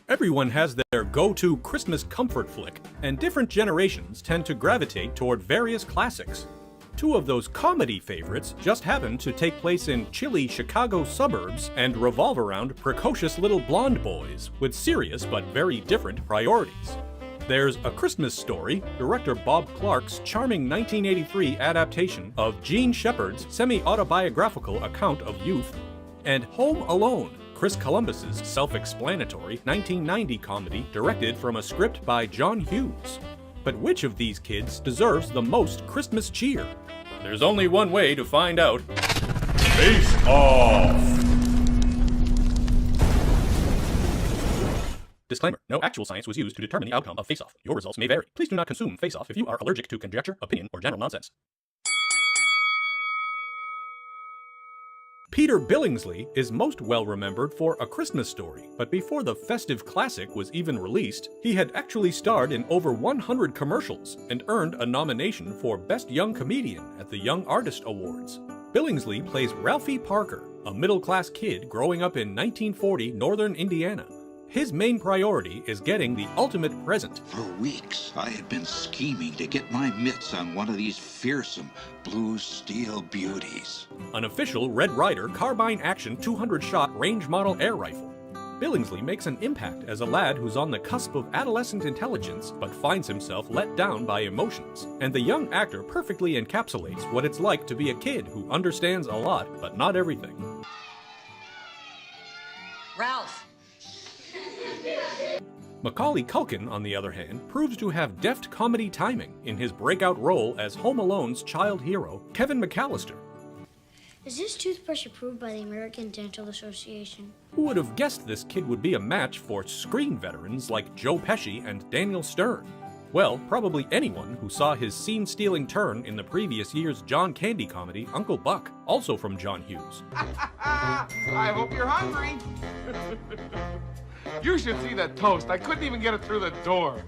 Everyone has their go-to Christmas comfort flick, and different generations tend to gravitate toward various classics. Two of those comedy favorites just happen to take place in chilly Chicago suburbs and revolve around precocious little blonde boys with serious but very different priorities. There's A Christmas Story, director Bob Clark's charming 1983 adaptation of Gene Shepard's semi-autobiographical account of youth, and Home Alone, Chris Columbus's self-explanatory 1990 comedy directed from a script by John Hughes. But which of these kids deserves the most Christmas cheer? There's only one way to find out. Face Off! Disclaimer: no actual science was used to determine the outcome of Face Off. Your results may vary. Please do not consume Face Off if you are allergic to conjecture, opinion, or general nonsense. Peter Billingsley is most well remembered for A Christmas Story, but before the festive classic was even released, he had actually starred in over 100 commercials and earned a nomination for Best Young Comedian at the Young Artist Awards. Billingsley plays Ralphie Parker, a middle-class kid growing up in 1940 northern Indiana. His main priority is getting the ultimate present. For weeks, I had been scheming to get my mitts on one of these fearsome blue steel beauties. An official Red Ryder carbine-action 200-shot range model air rifle. Billingsley makes an impact as a lad who's on the cusp of adolescent intelligence but finds himself let down by emotions. And the young actor perfectly encapsulates what it's like to be a kid who understands a lot but not everything. Ralph! Macaulay Culkin, on the other hand, proves to have deft comedy timing in his breakout role as Home Alone's child hero, Kevin McAllister. Is this toothbrush approved by the American Dental Association? Who would have guessed this kid would be a match for screen veterans like Joe Pesci and Daniel Stern? Well, probably anyone who saw his scene-stealing turn in the previous year's John Candy comedy, Uncle Buck, also from John Hughes. I hope you're hungry. You should see that toast. I couldn't even get it through the door.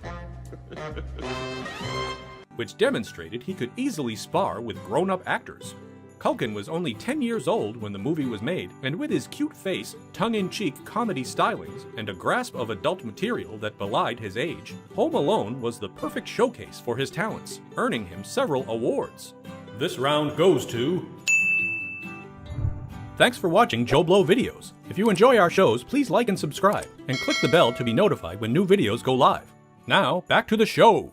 Which demonstrated he could easily spar with grown-up actors. Culkin was only 10 years old when the movie was made, and with his cute face, tongue-in-cheek comedy stylings, and a grasp of adult material that belied his age, Home Alone was the perfect showcase for his talents, earning him several awards. This round goes to... Thanks for watching Joe Blow videos. If you enjoy our shows, please like and subscribe, and click the bell to be notified when new videos go live. Now, back to the show!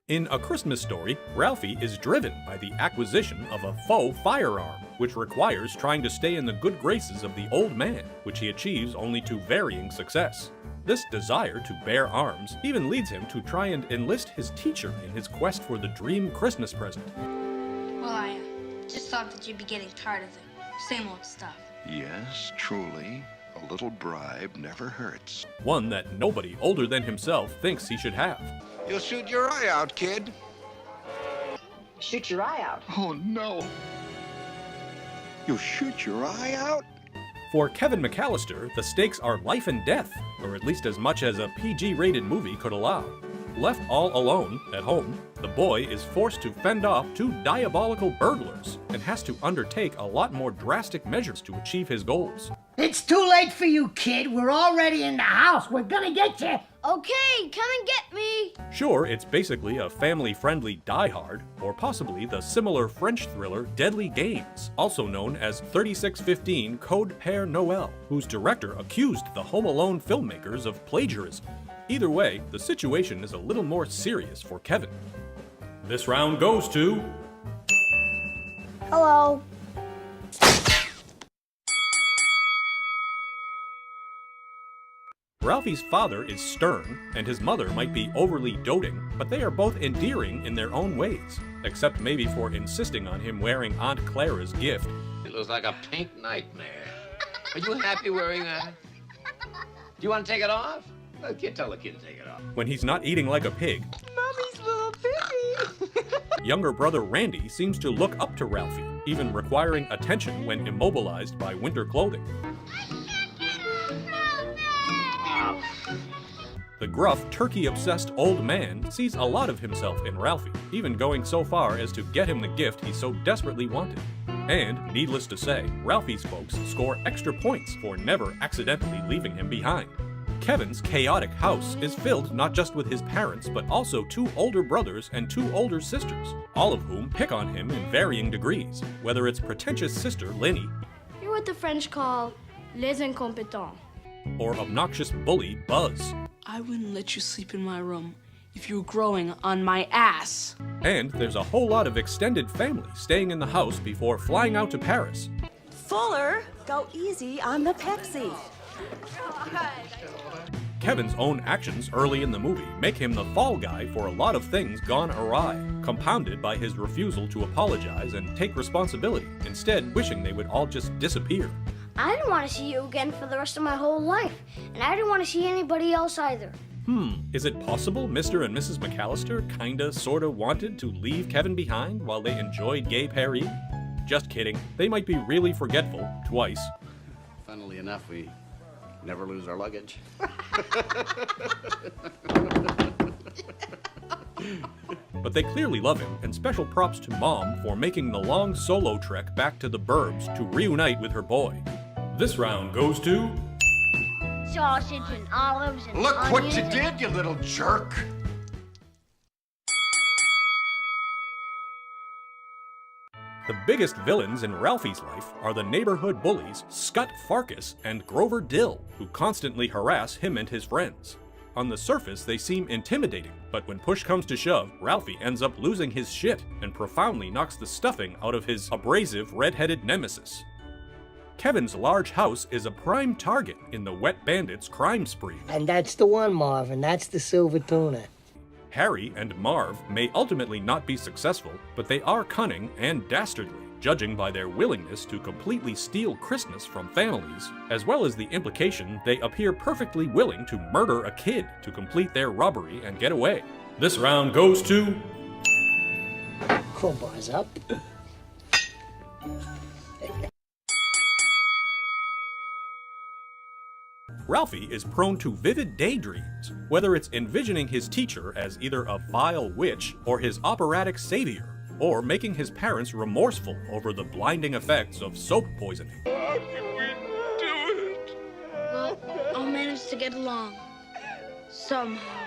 In A Christmas Story, Ralphie is driven by the acquisition of a faux firearm, which requires trying to stay in the good graces of the old man, which he achieves only to varying success. This desire to bear arms even leads him to try and enlist his teacher in his quest for the dream Christmas present. Well, I just thought that you'd be getting tired of the same old stuff. Yes, truly, a little bribe never hurts. One that nobody older than himself thinks he should have. You'll shoot your eye out, kid. Shoot your eye out. Oh, no. You'll shoot your eye out? For Kevin McAllister, the stakes are life and death, or at least as much as a PG-rated movie could allow. Left all alone at home, the boy is forced to fend off two diabolical burglars and has to undertake a lot more drastic measures to achieve his goals. It's too late for you, kid. We're already in the house. We're gonna get you. Okay, come and get me! Sure, it's basically a family-friendly Die Hard, or possibly the similar French thriller Deadly Games, also known as 3615 Code Père Noël, whose director accused the Home Alone filmmakers of plagiarism. Either way, the situation is a little more serious for Kevin. This round goes to... Hello. Ralphie's father is stern, and his mother might be overly doting, but they are both endearing in their own ways, except maybe for insisting on him wearing Aunt Clara's gift. It looks like a pink nightmare. Are you happy wearing that? Do you want to take it off? Tell the kid to take it off. When he's not eating like a pig, Mommy's little piggy! younger brother Randy seems to look up to Ralphie, even requiring attention when immobilized by winter clothing. The gruff, turkey-obsessed old man sees a lot of himself in Ralphie, even going so far as to get him the gift he so desperately wanted. And, needless to say, Ralphie's folks score extra points for never accidentally leaving him behind. Kevin's chaotic house is filled not just with his parents, but also 2 older brothers and 2 older sisters, all of whom pick on him in varying degrees, whether it's pretentious sister Lenny, You're what the French call les incompetents. or obnoxious bully Buzz. I wouldn't let you sleep in my room if you were growing on my ass. And there's a whole lot of extended family staying in the house before flying out to Paris. Fuller, go easy on the Pepsi. Kevin's own actions early in the movie make him the fall guy for a lot of things gone awry, compounded by his refusal to apologize and take responsibility, instead wishing they would all just disappear. I didn't want to see you again for the rest of my whole life, and I didn't want to see anybody else either. Is it possible Mr. and Mrs. McAllister kinda sorta wanted to leave Kevin behind while they enjoyed Gay Paris? Just kidding, they might be really forgetful, twice. Funnily enough, we never lose our luggage. But they clearly love him, and special props to Mom for making the long solo trek back to the burbs to reunite with her boy. This round goes to... Sausage and olives and Look what you onions did, you little jerk! The biggest villains in Ralphie's life are the neighborhood bullies Scut Farkas and Grover Dill, who constantly harass him and his friends. On the surface, they seem intimidating, but when push comes to shove, Ralphie ends up losing his shit and profoundly knocks the stuffing out of his abrasive red-headed nemesis. Kevin's large house is a prime target in the Wet Bandits crime spree. And that's the one, Marvin. That's the silver tuna. Harry and Marv may ultimately not be successful, but they are cunning and dastardly, judging by their willingness to completely steal Christmas from families, as well as the implication they appear perfectly willing to murder a kid to complete their robbery and get away. This round goes to... Crowbars up. Ralphie is prone to vivid daydreams, whether it's envisioning his teacher as either a vile witch or his operatic savior, or making his parents remorseful over the blinding effects of soap poisoning. Well, I'll manage to get along. Somehow.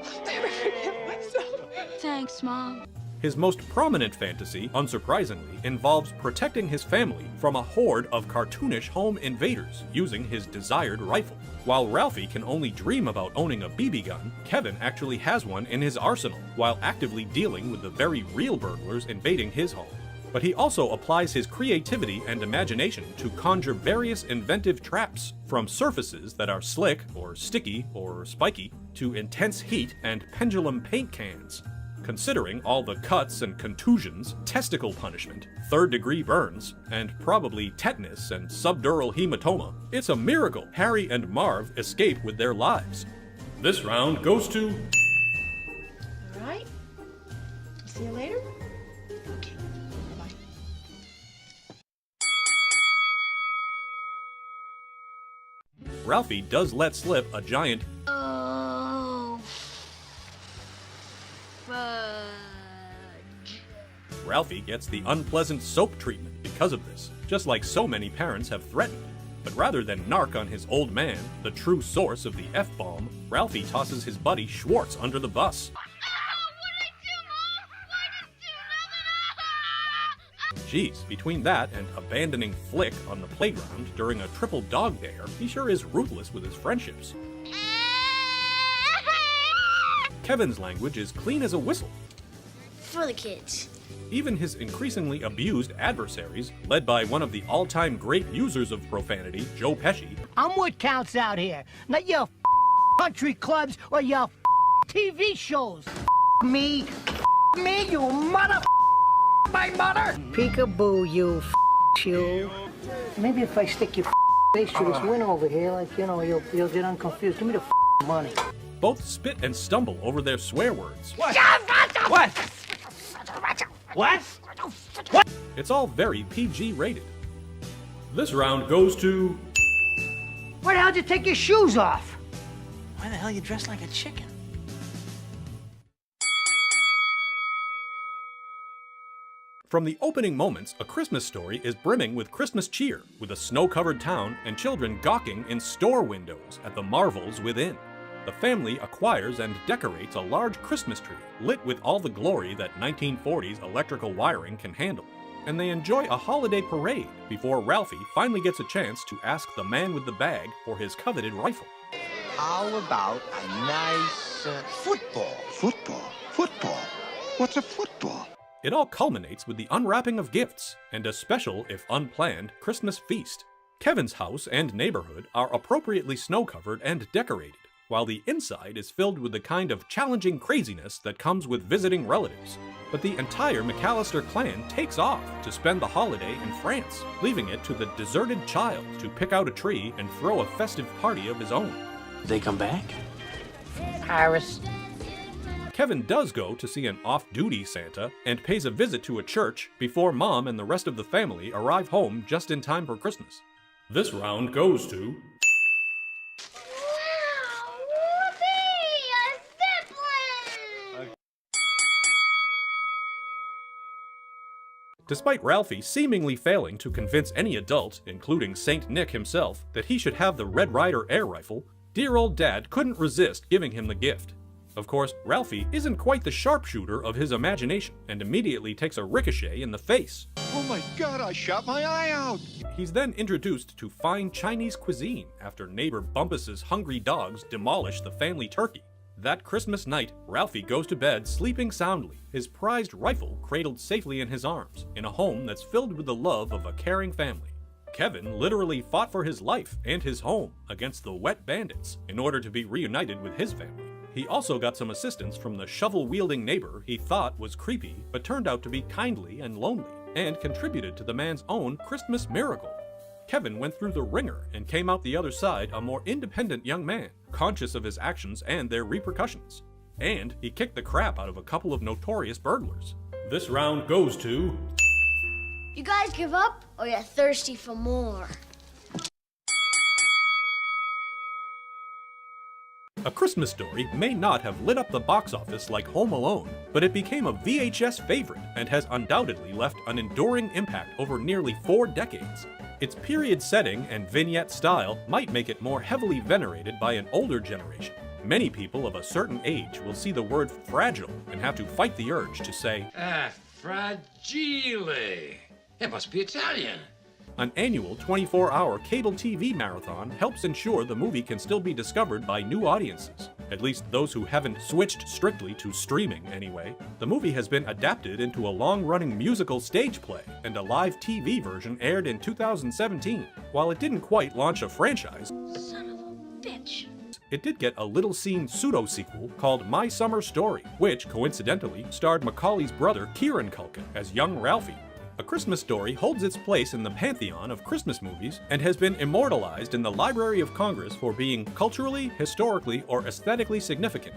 I'll never forgive myself. Thanks, Mom. His most prominent fantasy, unsurprisingly, involves protecting his family from a horde of cartoonish home invaders using his desired rifle. While Ralphie can only dream about owning a BB gun, Kevin actually has one in his arsenal, while actively dealing with the very real burglars invading his home. But he also applies his creativity and imagination to conjure various inventive traps, from surfaces that are slick, or sticky, or spiky, to intense heat and pendulum paint cans. Considering all the cuts and contusions, testicle punishment, third-degree burns, and probably tetanus and subdural hematoma, it's a miracle Harry and Marv escape with their lives. This round goes to... All right. See you later. Okay. Bye. Ralphie does let slip a giant Oh, fudge. Ralphie gets the unpleasant soap treatment because of this, just like so many parents have threatened. But rather than narc on his old man, the true source of the F-bomb, Ralphie tosses his buddy Schwartz under the bus. Geez, between that and abandoning Flick on the playground during a triple dog dare, he sure is ruthless with his friendships. Kevin's language is clean as a whistle. For the kids. Even his increasingly abused adversaries, led by one of the all-time great users of profanity, Joe Pesci, I'm what counts out here, not your country clubs or your TV shows. Me, you mother my mother. Peekaboo, you you. Maybe if I stick your face through this window over here, like, you know, you'll get unconfused. Give me the money. both spit and stumble over their swear words. What? What? What? What? It's all very PG rated. This round goes to... Why the hell did you take your shoes off? Why the hell you dressed like a chicken? From the opening moments, A Christmas Story is brimming with Christmas cheer, with a snow-covered town and children gawking in store windows at the marvels within. The family acquires and decorates a large Christmas tree, lit with all the glory that 1940s electrical wiring can handle. And they enjoy a holiday parade before Ralphie finally gets a chance to ask the man with the bag for his coveted rifle. How about a nice football? Football? What's a football? It all culminates with the unwrapping of gifts and a special, if unplanned, Christmas feast. Kevin's house and neighborhood are appropriately snow-covered and decorated, while the inside is filled with the kind of challenging craziness that comes with visiting relatives. But the entire McAllister clan takes off to spend the holiday in France, leaving it to the deserted child to pick out a tree and throw a festive party of his own. They come back? Paris. Kevin does go to see an off-duty Santa and pays a visit to a church before Mom and the rest of the family arrive home just in time for Christmas. This round goes to... Despite Ralphie seemingly failing to convince any adult, including Saint Nick himself, that he should have the Red Ryder air rifle, dear old Dad couldn't resist giving him the gift. Of course, Ralphie isn't quite the sharpshooter of his imagination and immediately takes a ricochet in the face. Oh my God, I shot my eye out! He's then introduced to fine Chinese cuisine after neighbor Bumpus's hungry dogs demolish the family turkey. That Christmas night, Ralphie goes to bed sleeping soundly, his prized rifle cradled safely in his arms, in a home that's filled with the love of a caring family. Kevin literally fought for his life and his home against the wet bandits in order to be reunited with his family. He also got some assistance from the shovel-wielding neighbor he thought was creepy, but turned out to be kindly and lonely, and contributed to the man's own Christmas miracle. Kevin went through the ringer and came out the other side a more independent young man, conscious of his actions and their repercussions. And he kicked the crap out of a couple of notorious burglars. This round goes to... You guys give up, or you're thirsty for more? A Christmas Story may not have lit up the box office like Home Alone, but it became a VHS favorite and has undoubtedly left an enduring impact over nearly 4 decades. Its period setting and vignette style might make it more heavily venerated by an older generation. Many people of a certain age will see the word fragile and have to fight the urge to say, Fragile. It must be Italian. An annual 24-hour cable TV marathon helps ensure the movie can still be discovered by new audiences, at least those who haven't switched strictly to streaming anyway. The movie has been adapted into a long-running musical stage play, and a live TV version aired in 2017. While it didn't quite launch a franchise, Son of a bitch. It did get a little-seen pseudo-sequel called My Summer Story, which coincidentally starred Macaulay's brother Kieran Culkin as young Ralphie. A Christmas Story holds its place in the pantheon of Christmas movies and has been immortalized in the Library of Congress for being culturally, historically, or aesthetically significant.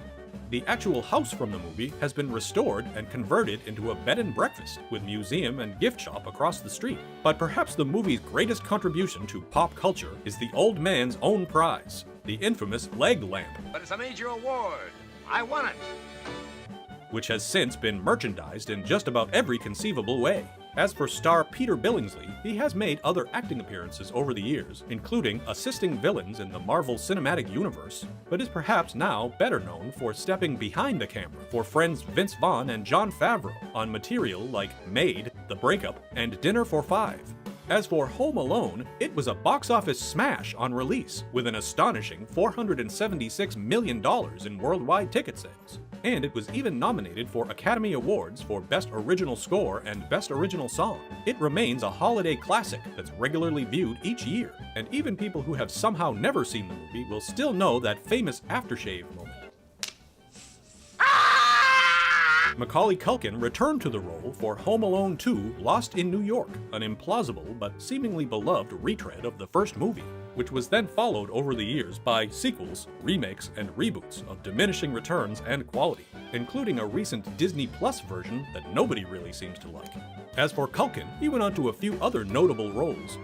The actual house from the movie has been restored and converted into a bed and breakfast with museum and gift shop across the street. But perhaps the movie's greatest contribution to pop culture is the old man's own prize, the infamous leg lamp. But it's a major award. I won it. Which has since been merchandised in just about every conceivable way. As for star Peter Billingsley, he has made other acting appearances over the years, including assisting villains in the Marvel Cinematic Universe, but is perhaps now better known for stepping behind the camera for friends Vince Vaughn and Jon Favreau on material like Maid, The Breakup, and Dinner for Five. As for Home Alone, it was a box office smash on release, with an astonishing $476 million in worldwide ticket sales. And it was even nominated for Academy Awards for Best Original Score and Best Original Song. It remains a holiday classic that's regularly viewed each year, and even people who have somehow never seen the movie will still know that famous aftershave moment. Macaulay Culkin returned to the role for Home Alone 2: Lost in New York, an implausible but seemingly beloved retread of the first movie, which was then followed over the years by sequels, remakes, and reboots of diminishing returns and quality, including a recent Disney Plus version that nobody really seems to like. As for Culkin, he went on to a few other notable roles.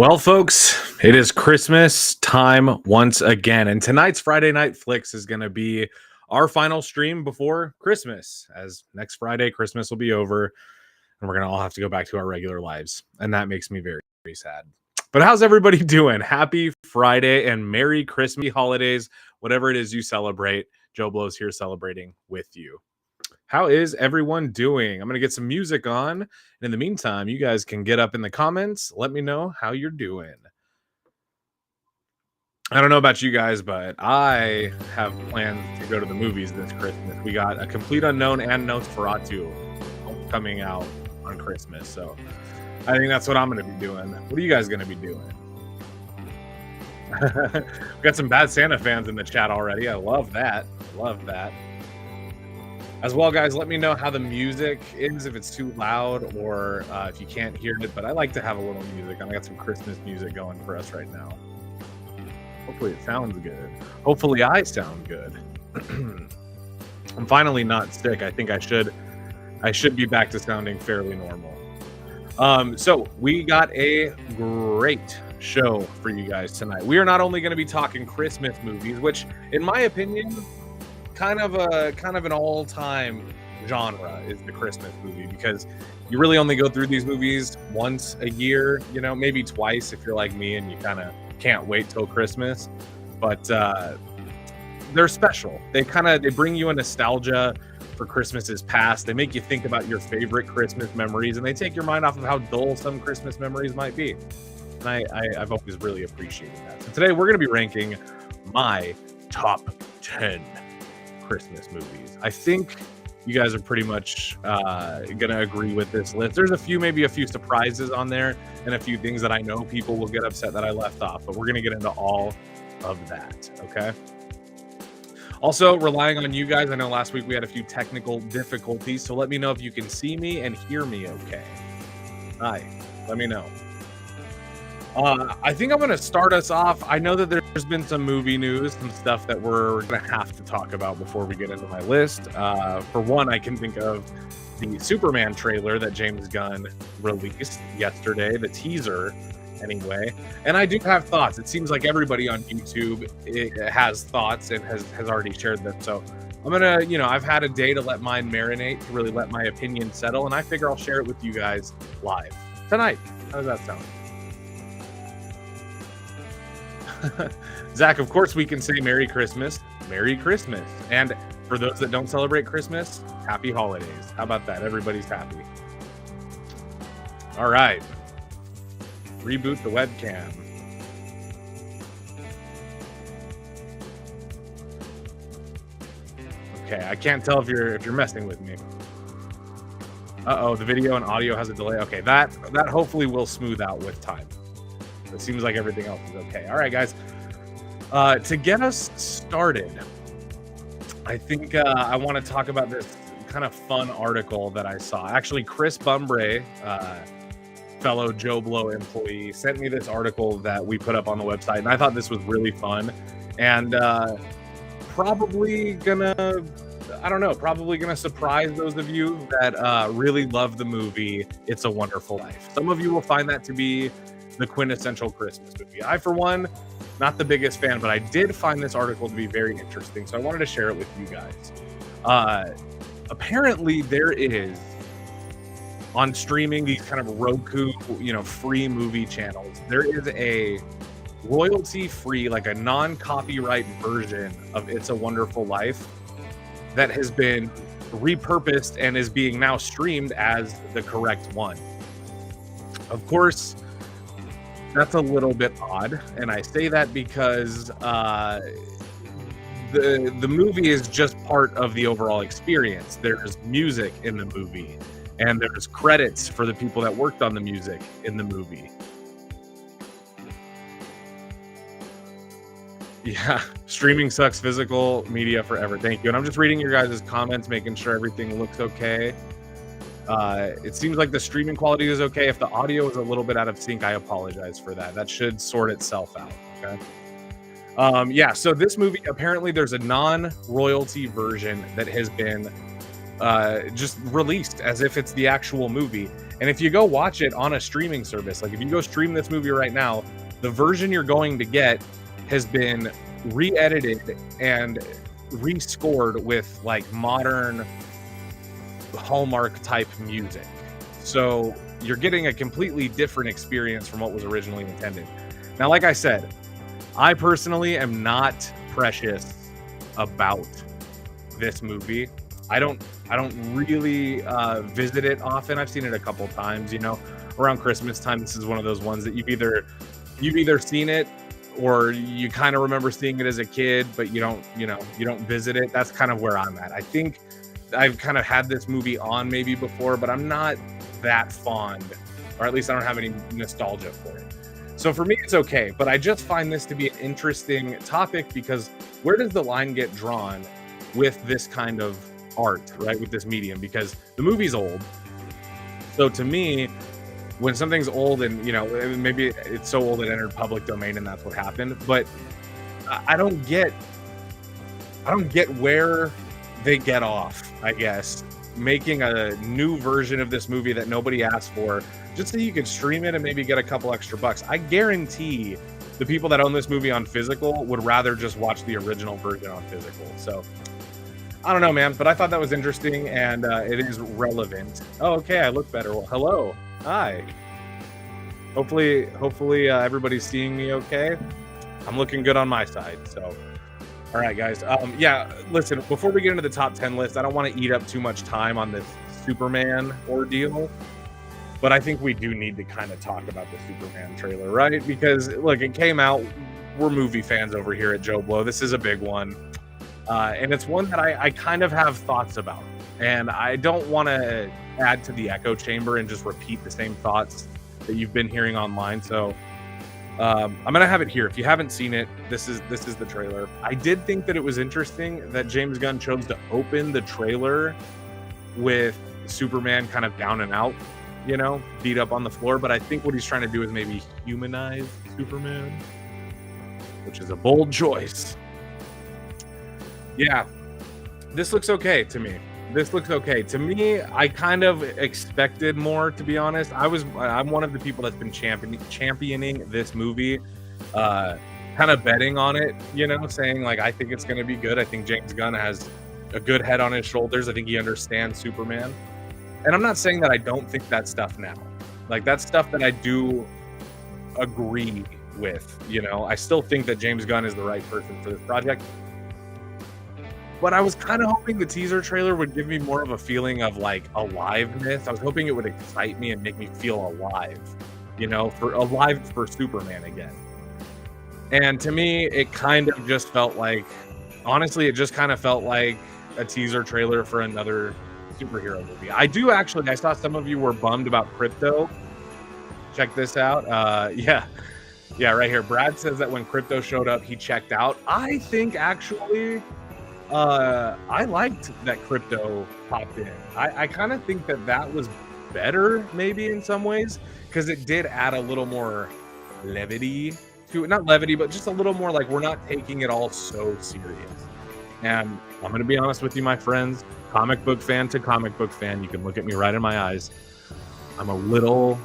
Well, folks, it is Christmas time once again, and tonight's Friday Night Flicks is going to be our final stream before Christmas, as next Friday, Christmas will be over, and we're going to all have to go back to our regular lives, and that makes me very, very sad. But how's everybody doing? Happy Friday and Merry Christmas holidays, whatever it is you celebrate. Joe Blow's here celebrating with you. How is everyone doing? I'm going to get some music on. And in the meantime, you guys can get up in the comments. Let me know how you're doing. I don't know about you guys, but I have plans to go to the movies this Christmas. We got A Complete Unknown and Nosferatu coming out on Christmas. So I think that's what I'm going to be doing. What are you guys going to be doing? We got some Bad Santa fans in the chat already. I love that. Love that. As well, guys, let me know how the music is, if it's too loud or if you can't hear it. But I like to have a little music. I got some Christmas music going for us right now. Hopefully it sounds good. Hopefully I sound good. I'm finally not sick. I think I should be back to sounding fairly normal. So we got a great show for you guys tonight. We are not only going to be talking Christmas movies, which in my opinion, kind of an all-time genre is the Christmas movie, because you really only go through these movies once a year, you know, maybe twice if you're like me and you kind of can't wait till Christmas. But they're special. They bring you a nostalgia for Christmases past. They make you think about your favorite Christmas memories, and they take your mind off of how dull some Christmas memories might be. And I've always really appreciated that. So today we're going to be ranking my top 10 Christmas movies. I think you guys are pretty much gonna agree with this list. There's maybe a few surprises on there and a few things that I know people will get upset that I left off, but we're gonna get into all of that, okay? Also, relying on you guys. I know last week we had a few technical difficulties, so let me know if you can see me and hear me okay. Hi, let me know. I think I'm going to start us off. I know that there's been some movie news, some stuff that we're going to have to talk about before we get into my list. For one, I can think of the Superman trailer that James Gunn released yesterday, the teaser anyway. And I do have thoughts. It seems like everybody on YouTube has thoughts and has already shared them. So I'm going to, I've had a day to let mine marinate, to really let my opinion settle. And I figure I'll share it with you guys live tonight. How does that sound? Zach, of course we can say Merry Christmas. Merry Christmas. And for those that don't celebrate Christmas, Happy Holidays. How about that? Everybody's happy. All right. Reboot the webcam. Okay, I can't tell if you're messing with me. Uh-oh, the video and audio has a delay. Okay, that hopefully will smooth out with time. It seems like everything else is okay. All right, guys. To get us started, I think I want to talk about this kind of fun article that I saw. Actually, Chris Bumbray, fellow Joe Blow employee, sent me this article that we put up on the website, and I thought this was really fun. And probably gonna surprise those of you that really love the movie It's a Wonderful Life. Some of you will find that to be the quintessential Christmas movie. I, for one, not the biggest fan, but I did find this article to be very interesting, so I wanted to share it with you guys. Apparently, there is, on streaming, these kind of Roku, free movie channels, there is a royalty-free, like a non-copyright version of It's a Wonderful Life that has been repurposed and is being now streamed as the correct one. Of course, that's a little bit odd, and I say that because the movie is just part of the overall experience. There's music in the movie, and there's credits for the people that worked on the music in the movie. Yeah, streaming sucks, physical media forever. Thank you. And I'm just reading your guys' comments, making sure everything looks okay. It seems like the streaming quality is okay. If the audio is a little bit out of sync, I apologize for that. That should sort itself out, okay? Yeah, so this movie, apparently there's a non-royalty version that has been just released as if it's the actual movie. And if you go watch it on a streaming service, like if you go stream this movie right now, the version you're going to get has been re-edited and rescored with like modern Hallmark type music. So you're getting a completely different experience from what was originally intended. Now, like I said, I personally am not precious about this movie. I don't really visit it often. I've seen it a couple times, you know, around Christmas time. This is one of those ones that you've either seen it or you kind of remember seeing it as a kid, but you don't visit it. That's kind of where I'm at. I think I've kind of had this movie on maybe before, but I'm not that fond, or at least I don't have any nostalgia for it. So for me, it's okay, but I just find this to be an interesting topic because where does the line get drawn with this kind of art, right? With this medium, because the movie's old. So to me, when something's old and, you know, maybe it's so old it entered public domain and that's what happened, but I don't get where they get off, I guess, making a new version of this movie that nobody asked for just so you could stream it and maybe get a couple extra bucks. I guarantee the people that own this movie on physical would rather just watch the original version on physical. So I don't know, man, but I thought that was interesting and it is relevant. Oh, okay, I look better. Well, hello. Hi. Hopefully everybody's seeing me okay. I'm looking good on my side, so. All right, guys. Yeah, listen, before we get into the top 10 list, I don't want to eat up too much time on this Superman ordeal, but I think we do need to kind of talk about the Superman trailer, right? Because, look, it came out. We're movie fans over here at Joe Blow. This is a big one. And it's one that I kind of have thoughts about. And I don't want to add to the echo chamber and just repeat the same thoughts that you've been hearing online. So I'm gonna have it here. If you haven't seen it, this is the trailer. I did think that it was interesting that James Gunn chose to open the trailer with Superman kind of down and out, you know, beat up on the floor. But I think what he's trying to do is maybe humanize Superman, which is a bold choice. Yeah, this looks okay to me. This looks okay to me. I kind of expected more, to be honest. I'm one of the people that's been championing this movie, kind of betting on it, you know, saying like I think it's going to be good. I think James Gunn has a good head on his shoulders. I think he understands Superman, and I'm not saying that I don't think that stuff now. Like that's stuff that I do agree with. You know, I still think that James Gunn is the right person for this project. But I was kind of hoping the teaser trailer would give me more of a feeling of like aliveness. I was hoping it would excite me and make me feel alive, you know, alive for Superman again. And to me, it kind of just felt like, honestly, it just kind of felt like a teaser trailer for another superhero movie. I saw some of you were bummed about Crypto. Check this out. Yeah, right here. Brad says that when Crypto showed up, he checked out. I think actually, I liked that Crypto popped in. I kind of think that was better maybe in some ways because it did add a little more levity to it. Not levity, but just a little more like we're not taking it all so serious. And I'm going to be honest with you, my friends, comic book fan to comic book fan, you can look at me right in my eyes. I'm a little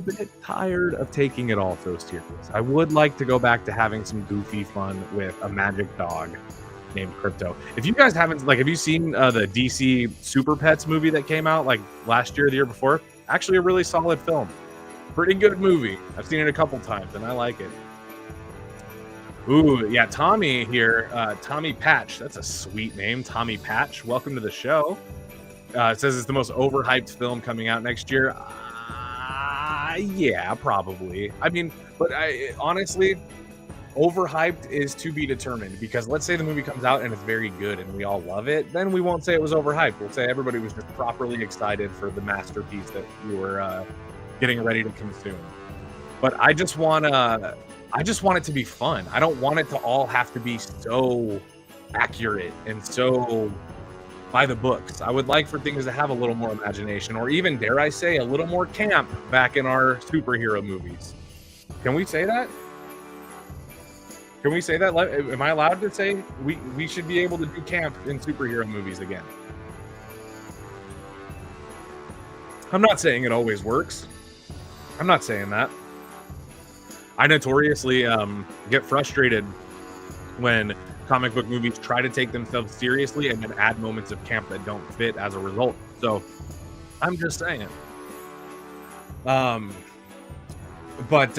bit tired of taking it all so serious. I would like to go back to having some goofy fun with a magic dog named Crypto. If you guys haven't, like, have you seen the DC Super Pets movie that came out like last year or the year before? Actually a really solid film. Pretty good movie. I've seen it a couple times and I like it. Ooh, yeah, Tommy here. Tommy Patch. That's a sweet name. Tommy Patch. Welcome to the show. It says it's the most overhyped film coming out next year. Yeah, probably. I mean, but honestly, overhyped is to be determined, because let's say the movie comes out and it's very good and we all love it, then we won't say it was overhyped. We'll say everybody was just properly excited for the masterpiece that we were getting ready to consume. But I just want it to be fun. I don't want it to all have to be so accurate and so by the books. I would like for things to have a little more imagination, or even, dare I say, a little more camp back in our superhero movies. Can we say that? Can we say that? Am I allowed to say we should be able to do camp in superhero movies again? I'm not saying it always works. I'm not saying that. I notoriously get frustrated when comic book movies try to take themselves seriously and then add moments of camp that don't fit as a result. So I'm just saying. But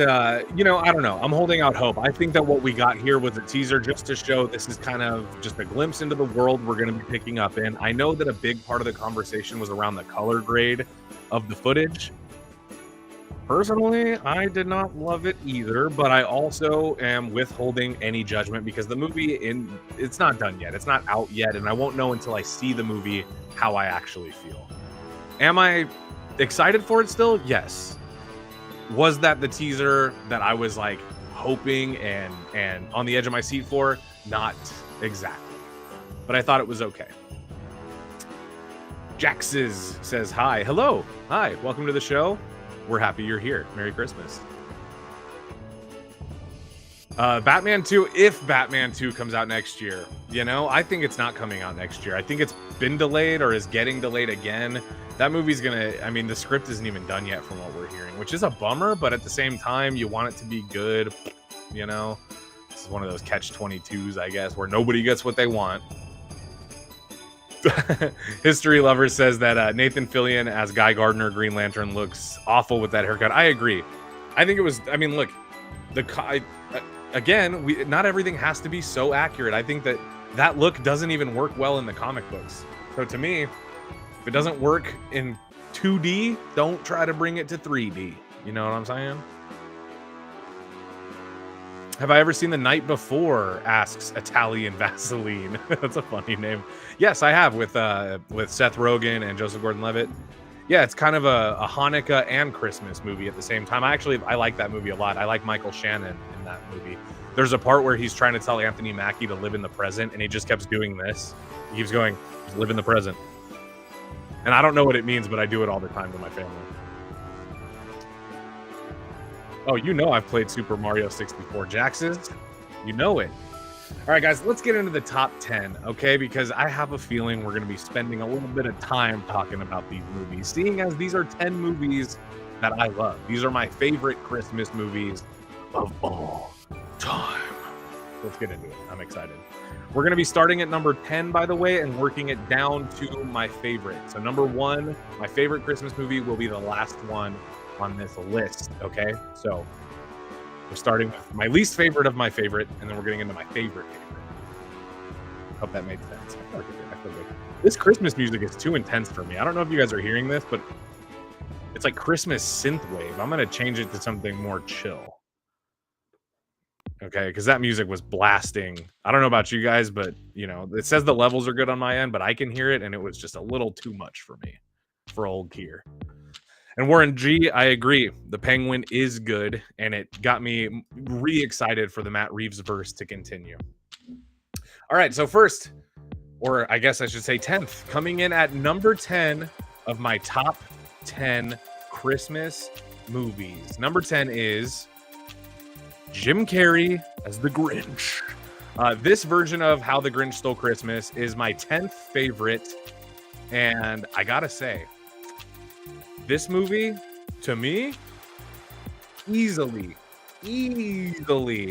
you know, I don't know. I'm holding out hope. I think that what we got here was a teaser just to show this is kind of just a glimpse into the world we're going to be picking up in. I know that a big part of the conversation was around the color grade of the footage. Personally, I did not love it either, but I also am withholding any judgment because the movie it's not done yet. It's not out yet, and I won't know until I see the movie how I actually feel. Am I excited for it still? Yes. Was that the teaser that I was like hoping and on the edge of my seat for? Not exactly. But I thought it was okay. Jaxes says hi. Hello. Hi. Welcome to the show. We're happy you're here. Merry Christmas. Batman 2, if Batman 2 comes out next year, you know, I think it's not coming out next year. I think it's been delayed or is getting delayed again. That movie's gonna, I mean, the script isn't even done yet from what we're hearing, which is a bummer, but at the same time, you want it to be good, you know? This is one of those catch-22s, I guess, where nobody gets what they want. History Lover says that Nathan Fillion as Guy Gardner Green Lantern looks awful with that haircut. I agree. I think it was, I mean, look, again, not everything has to be so accurate. I think that look doesn't even work well in the comic books. So to me, if it doesn't work in 2D, don't try to bring it to 3D. You know what I'm saying? Have I ever seen The Night Before? Asks Italian Vaseline. That's a funny name. Yes, I have with Seth Rogen and Joseph Gordon-Levitt. Yeah, it's kind of a Hanukkah and Christmas movie at the same time. I like that movie a lot. I like Michael Shannon in that movie. There's a part where he's trying to tell Anthony Mackie to live in the present, and he just keeps doing this. He keeps going, just live in the present. And I don't know what it means, but I do it all the time to my family. Oh, you know I've played Super Mario 64. Jaxes, you know it. All right, guys, let's get into the top 10, okay? Because I have a feeling we're going to be spending a little bit of time talking about these movies, seeing as these are 10 movies that I love. These are my favorite Christmas movies of all time. Let's get into it. I'm excited. We're going to be starting at number 10, by the way, and working it down to my favorite. So number 1, my favorite Christmas movie will be the last one on this list, okay? So we're starting with my least favorite of my favorite, and then we're getting into my favorite. Hope that made sense. I feel good. This Christmas music is too intense for me. I don't know if you guys are hearing this, but it's like Christmas synthwave. I'm going to change it to something more chill. Okay, because that music was blasting. I don't know about you guys, but, you know, it says the levels are good on my end, but I can hear it, and it was just a little too much for me, for old Kier. And Warren G, I agree. The Penguin is good, and it got me re-excited for the Matt Reeves verse to continue. All right, so first, or I guess I should say 10th, coming in at number 10 of my top 10 Christmas movies. Number 10 is Jim Carrey as the Grinch. This version of How the Grinch Stole Christmas is my 10th favorite, and I gotta say, this movie, to me, easily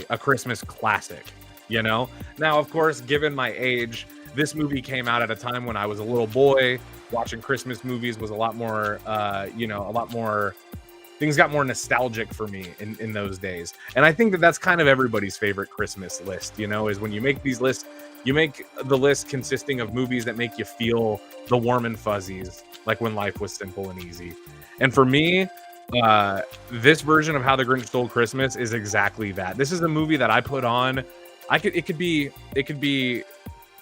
a Christmas classic, you know? Now, of course, given my age, this movie came out at a time when I was a little boy. Watching Christmas movies was a lot more, things got more nostalgic for me in those days. And I think that that's kind of everybody's favorite Christmas list, you know, is when you make these lists, you make the list consisting of movies that make you feel the warm and fuzzies, like when life was simple and easy. And for me, this version of How the Grinch Stole Christmas is exactly that. This is a movie that I put on. It could be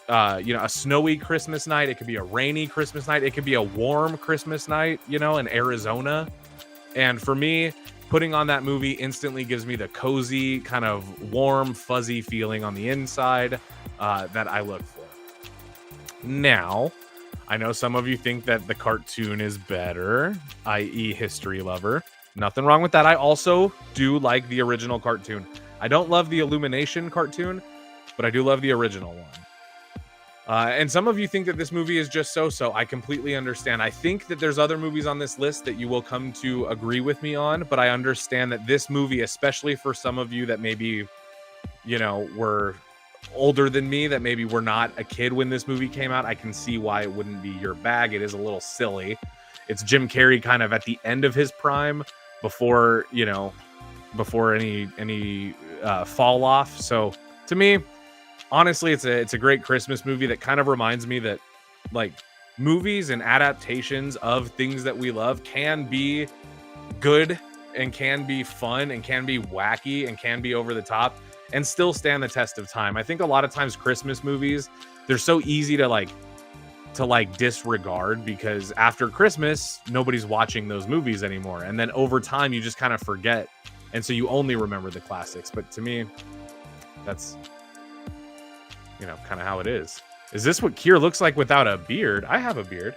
a snowy Christmas night. It could be a rainy Christmas night. It could be a warm Christmas night, you know, in Arizona. And for me, putting on that movie instantly gives me the cozy, kind of warm, fuzzy feeling on the inside that I look for. Now, I know some of you think that the cartoon is better, i.e. History Lover. Nothing wrong with that. I also do like the original cartoon. I don't love the Illumination cartoon, but I do love the original one. And some of you think that this movie is just so-so. I completely understand. I think that there's other movies on this list that you will come to agree with me on, but I understand that this movie, especially for some of you that maybe, you know, were older than me, that maybe were not a kid when this movie came out, I can see why it wouldn't be your bag. It is a little silly. It's Jim Carrey kind of at the end of his prime before, you know, before any fall off. So to me, honestly, it's a great Christmas movie that kind of reminds me that like movies and adaptations of things that we love can be good and can be fun and can be wacky and can be over the top and still stand the test of time. I think a lot of times Christmas movies, they're so easy to disregard because after Christmas, nobody's watching those movies anymore. And then over time, you just kind of forget. And so you only remember the classics. But to me, that's, you know, kind of how it is. Is this what Kier looks like without a beard? I have a beard.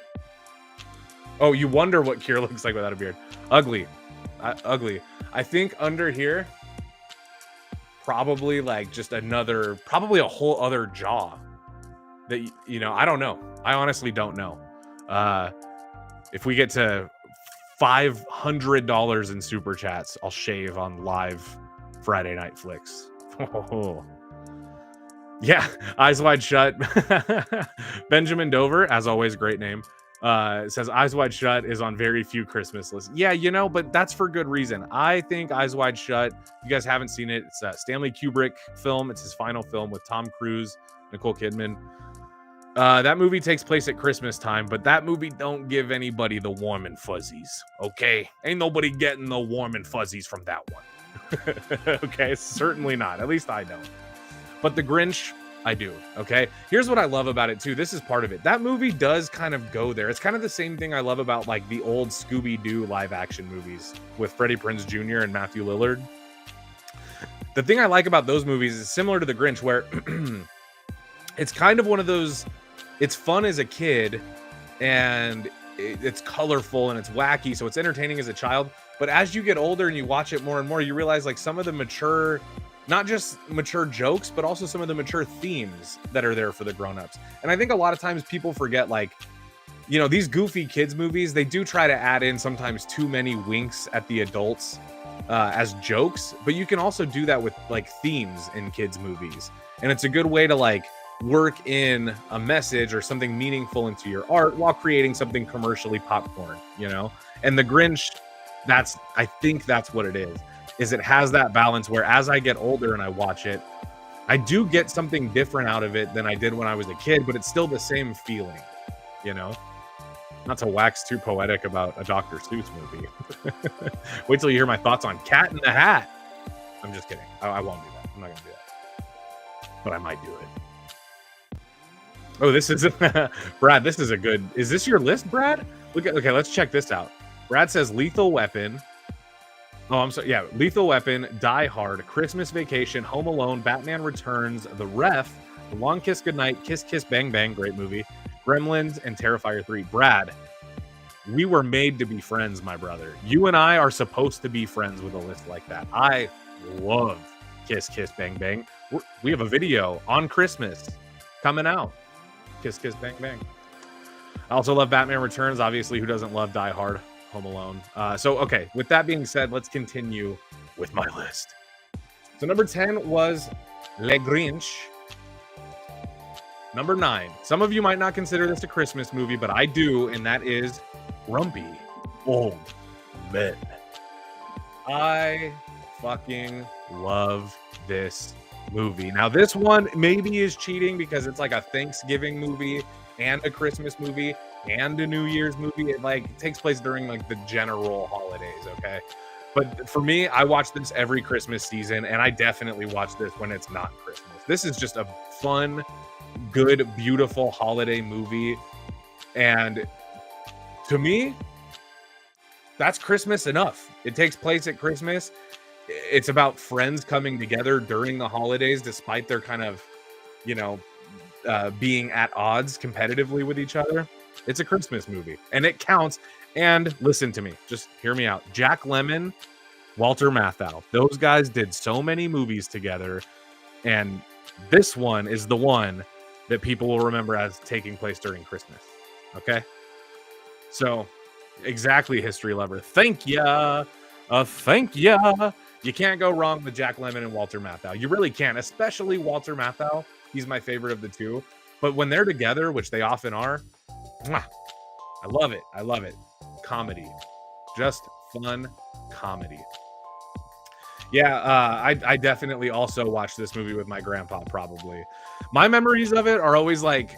Oh, you wonder what Kier looks like without a beard. Ugly. Ugly. I think under here, probably like just another, probably a whole other jaw that, you know, I don't know. I honestly don't know. If we get to $500 in super chats, I'll shave on live Friday Night Flicks. Oh. Yeah, Eyes Wide Shut. Benjamin Dover, as always, great name. Says Eyes Wide Shut is on very few Christmas lists. Yeah, you know, but that's for good reason. I think Eyes Wide Shut, you guys haven't seen it. It's a Stanley Kubrick film. It's his final film with Tom Cruise, Nicole Kidman. That movie takes place at Christmas time, but that movie don't give anybody the warm and fuzzies, okay? Ain't nobody getting the warm and fuzzies from that one. Okay, certainly not. At least I don't. But The Grinch, I do, okay? Here's what I love about it, too. This is part of it. That movie does kind of go there. It's kind of the same thing I love about, like, the old Scooby-Doo live-action movies with Freddie Prinze Jr. and Matthew Lillard. The thing I like about those movies is similar to The Grinch, where it's kind of one of those... It's fun as a kid, and it's colorful, and it's wacky, so it's entertaining as a child. But as you get older and you watch it more and more, you realize, like, some of the mature... Not just mature jokes, but also some of the mature themes that are there for the grown-ups. And I think a lot of times people forget, like, you know, these goofy kids movies, they do try to add in sometimes too many winks at the adults as jokes, but you can also do that with, like, themes in kids movies. And it's a good way to, like, work in a message or something meaningful into your art while creating something commercially popcorn, you know? And The Grinch, I think that's what it is it has that balance where as I get older and I watch it, I do get something different out of it than I did when I was a kid, but it's still the same feeling, you know? Not to wax too poetic about a Dr. Seuss movie. Wait till you hear my thoughts on Cat in the Hat. I'm just kidding. I won't do that. I'm not going to do that. But I might do it. Oh, this is... Brad, this is a good... Is this your list, Brad? Okay, let's check this out. Brad says Lethal Weapon... Oh, I'm sorry. Yeah, Lethal Weapon, Die Hard, Christmas Vacation, Home Alone, Batman Returns, The Ref, The Long Kiss Goodnight, Kiss Kiss Bang Bang, great movie, Gremlins, and Terrifier 3. Brad, we were made to be friends, my brother. You and I are supposed to be friends with a list like that. I love Kiss Kiss Bang Bang. We have a video on Christmas coming out. Kiss Kiss Bang Bang. I also love Batman Returns. Obviously, who doesn't love Die Hard? Home Alone. So, okay, with that being said, let's continue with my list. So number 10 was Le Grinch. Number 9. Some of you might not consider this a Christmas movie, but I do, and that is Grumpy Old Men. I fucking love this movie. Now, this one maybe is cheating because it's like a Thanksgiving movie and a Christmas movie and a New Year's movie. It like takes place during like the general holidays, okay? But for me, I watch this every Christmas season, and I definitely watch this when it's not Christmas. This is just a fun, good, beautiful holiday movie. And to me, that's Christmas enough. It takes place at Christmas. It's about friends coming together during the holidays, despite their kind of, you know, being at odds competitively with each other. It's a Christmas movie, and it counts. And listen to me, just hear me out. Jack Lemmon, Walter Matthau, those guys did so many movies together, and this one is the one that people will remember as taking place during Christmas. Okay? So, exactly, history lover. Thank ya. Thank ya. You can't go wrong with Jack Lemmon and Walter Matthau. You really can't, especially Walter Matthau. He's my favorite of the two. But when they're together, which they often are, mwah, I love it. I love it. Comedy. Just fun comedy. Yeah, I definitely also watched this movie with my grandpa, probably. My memories of it are always like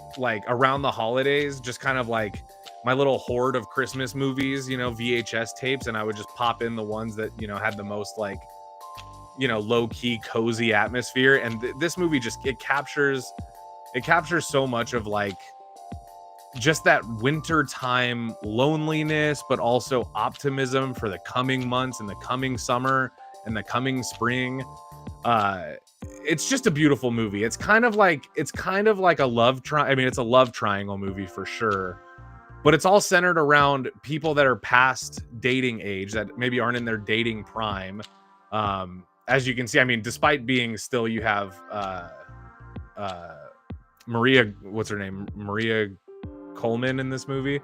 around the holidays, just kind of like my little hoard of Christmas movies, you know, VHS tapes, and I would just pop in the ones that, you know, had the most like, you know, low-key cozy atmosphere. And this movie just it captures so much of like just that wintertime loneliness, but also optimism for the coming months and the coming summer and the coming spring. It's just a beautiful movie. It's kind of like a love I mean, it's a love triangle movie for sure, but it's all centered around people that are past dating age, that maybe aren't in their dating prime. As you can see, I mean, despite being still, you have Maria, what's her name? Maria Coleman in this movie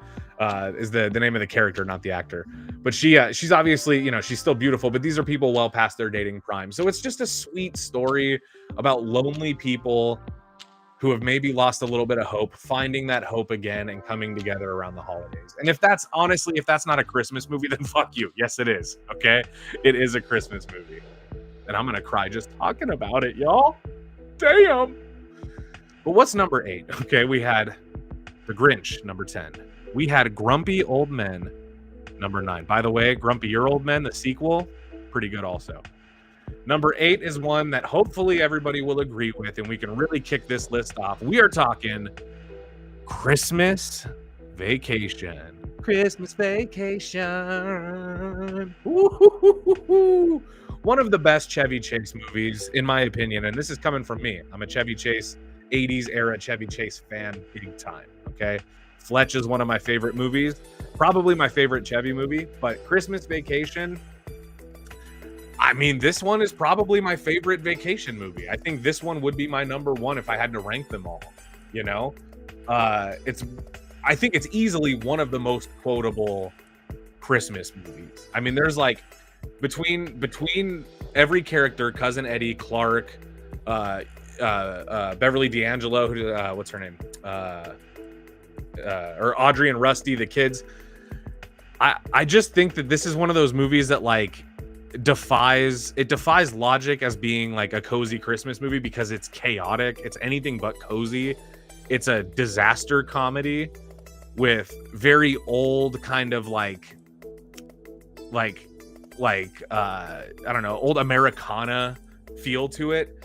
is the name of the character, not the actor. But she's obviously, you know, she's still beautiful, but these are people well past their dating prime. So it's just a sweet story about lonely people who have maybe lost a little bit of hope, finding that hope again and coming together around the holidays. And if that's not a Christmas movie, then fuck you. Yes, it is. Okay. It is a Christmas movie. And I'm going to cry just talking about it, y'all. Damn. But what's number 8? Okay. We had The Grinch, number 10. We had Grumpy Old Men, number 9. By the way, Grumpy Your Old Men, the sequel, pretty good also. Number 8 is one that hopefully everybody will agree with, and we can really kick this list off. We are talking Christmas Vacation. Christmas Vacation. Ooh-hoo-hoo-hoo-hoo. One of the best Chevy Chase movies, in my opinion, and this is coming from me. I'm a Chevy Chase 80s era Chevy Chase fan big time, okay? Fletch is one of my favorite movies, probably my favorite Chevy movie, but Christmas Vacation, I mean, this one is probably my favorite vacation movie. I think this one would be my number 1 if I had to rank them all, you know? I think it's easily one of the most quotable Christmas movies. I mean, there's like, between every character, Cousin Eddie, Clark, Beverly D'Angelo, who what's her name, or Audrey and Rusty, the kids. I just think that this is one of those movies that like defies logic as being like a cozy Christmas movie, because it's chaotic. It's anything but cozy. It's a disaster comedy with very old kind of like I don't know, old Americana feel to it.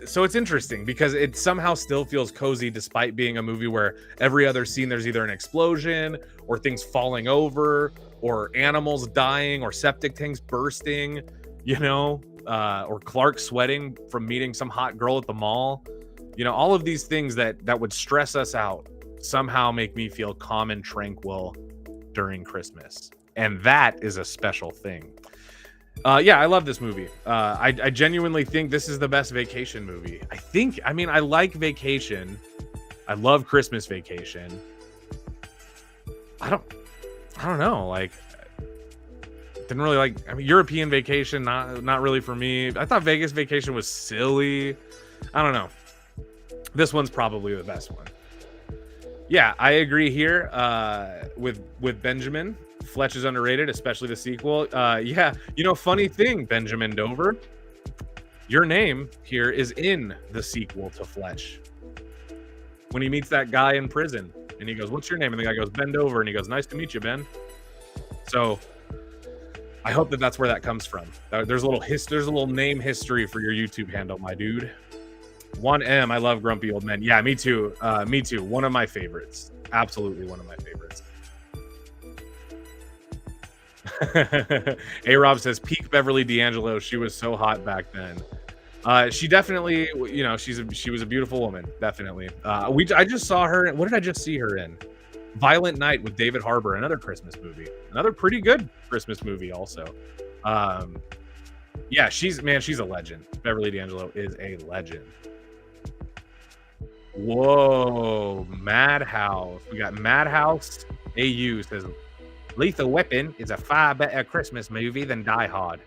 So it's interesting because it somehow still feels cozy despite being a movie where every other scene there's either an explosion or things falling over or animals dying or septic tanks bursting, you know, or Clark sweating from meeting some hot girl at the mall. You know, all of these things that would stress us out somehow make me feel calm and tranquil during Christmas. And that is a special thing. Yeah, I love this movie. I genuinely think this is the best vacation movie. I mean, I like Vacation. I love Christmas Vacation. I don't know. Like, didn't really like. I mean, European Vacation, not really for me. I thought Vegas Vacation was silly. I don't know. This one's probably the best one. Yeah, I agree here with Benjamin. Fletch is underrated, especially the sequel. Yeah, you know, funny thing, Benjamin Dover, your name here is in the sequel to Fletch. When he meets that guy in prison, and he goes, "What's your name?" And the guy goes, "Ben Dover," and he goes, "Nice to meet you, Ben." So I hope that that's where that comes from. There's a little name history for your YouTube handle, my dude. 1M, I love Grumpy Old Men. Yeah, me too. Me too. One of my favorites. Absolutely one of my favorites. A-Rob says, peak Beverly D'Angelo. She was so hot back then. She definitely, you know, she was a beautiful woman. Definitely. I just saw her. What did I just see her in? Violent Night with David Harbour, another Christmas movie. Another pretty good Christmas movie also. Yeah, she's a legend. Beverly D'Angelo is a legend. Whoa, Madhouse. We got Madhouse AU says Lethal Weapon is a far better Christmas movie than Die Hard.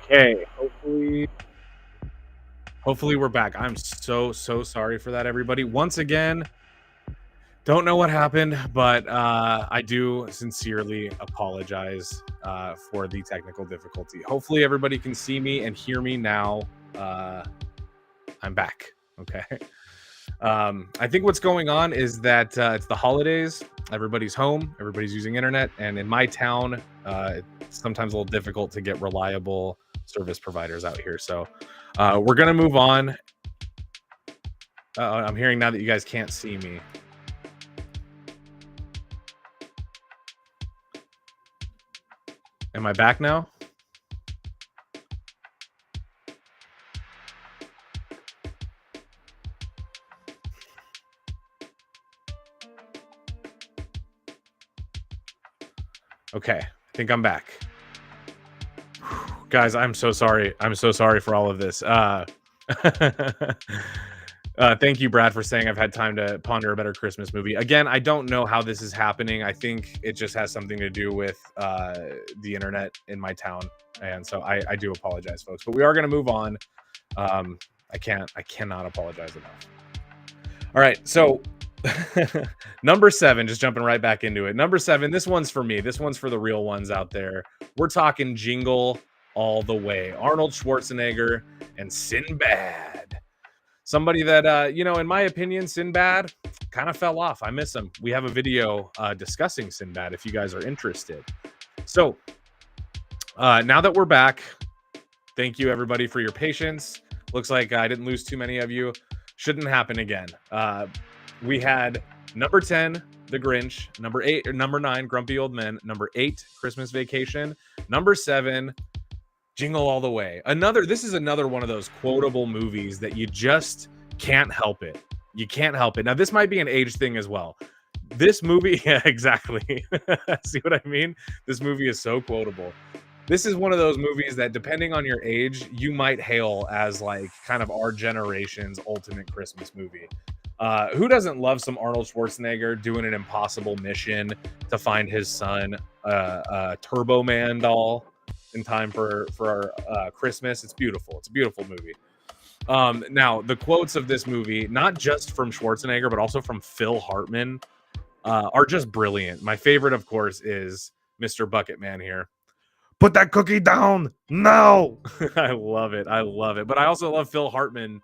Okay, hopefully we're back. I'm so sorry for that, everybody. Once again, don't know what happened, but I do sincerely apologize for the technical difficulty. Hopefully everybody can see me and hear me now. I'm back. Okay. I think what's going on is that it's the holidays. Everybody's home. Everybody's using internet. And in my town, it's sometimes a little difficult to get reliable service providers out here. So we're going to move on. I'm hearing now that you guys can't see me. Am I back now? Okay, I think I'm back. Guys, I'm so sorry. I'm so sorry for all of this. Thank you, Brad, for saying I've had time to ponder a better Christmas movie. Again, I don't know how this is happening. I think it just has something to do with the internet in my town. And so I do apologize, folks. But we are going to move on. I cannot apologize enough. All right, so number 7, just jumping right back into it. Number 7, this one's for me. This one's for the real ones out there. We're talking Jingle All the Way. Arnold Schwarzenegger and Sinbad. Somebody that, in my opinion, Sinbad kind of fell off. I miss him. We have a video discussing Sinbad if you guys are interested. So now that we're back, thank you, everybody, for your patience. Looks like I didn't lose too many of you. Shouldn't happen again. We had number 10, The Grinch. Number 9, Grumpy Old Men. Number 8, Christmas Vacation. Number 7, Jingle All the Way. This is another one of those quotable movies that you just can't help it. You can't help it. Now, this might be an age thing as well. This movie, yeah, exactly. See what I mean? This movie is so quotable. This is one of those movies that, depending on your age, you might hail as like kind of our generation's ultimate Christmas movie. Who doesn't love some Arnold Schwarzenegger doing an impossible mission to find his son, Turbo Man doll, in time for Christmas? It's beautiful. It's a beautiful movie. Now, the quotes of this movie, not just from Schwarzenegger, but also from Phil Hartman, are just brilliant. My favorite, of course, is Mr. Bucket Man here. Put that cookie down now. I love it. I love it. But I also love Phil Hartman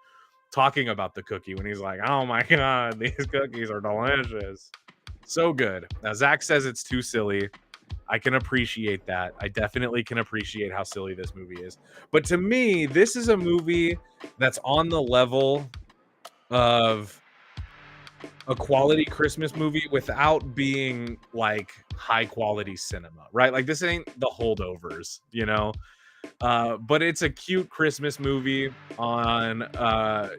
talking about the cookie when he's like, oh my God, these cookies are delicious. So good. Now, Zach says it's too silly. I can appreciate that. I definitely can appreciate how silly this movie is. But to me, this is a movie that's on the level of a quality Christmas movie without being like high quality cinema, right? Like, this ain't The Holdovers, but it's a cute Christmas movie on a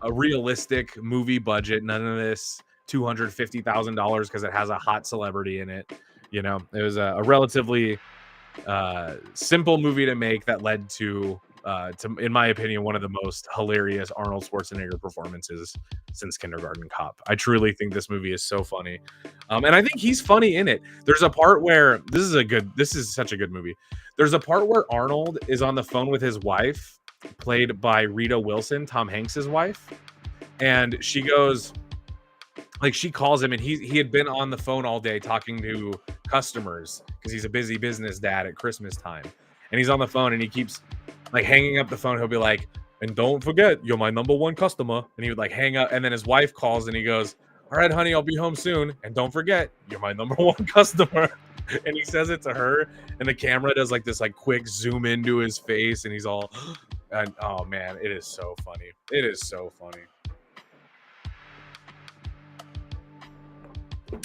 realistic movie budget. None of this $250,000 because it has a hot celebrity in it. It was a relatively simple movie to make that led to, in my opinion, one of the most hilarious Arnold Schwarzenegger performances since Kindergarten Cop. I truly think this movie is so funny. And I think he's funny in it. There's a part where this is such a good movie. There's a part where Arnold is on the phone with his wife, played by Rita Wilson, Tom Hanks's wife. And she goes, like, she calls him, and he had been on the phone all day talking to customers because he's a busy business dad at Christmas time. And he's on the phone and he keeps like hanging up the phone. He'll be like, and don't forget, you're my number one customer. And he would like hang up. And then his wife calls and he goes, all right, honey, I'll be home soon. And don't forget, you're my number one customer. And he says it to her. And the camera does like this like quick zoom into his face. And he's all, and oh man, it is so funny. It is so funny.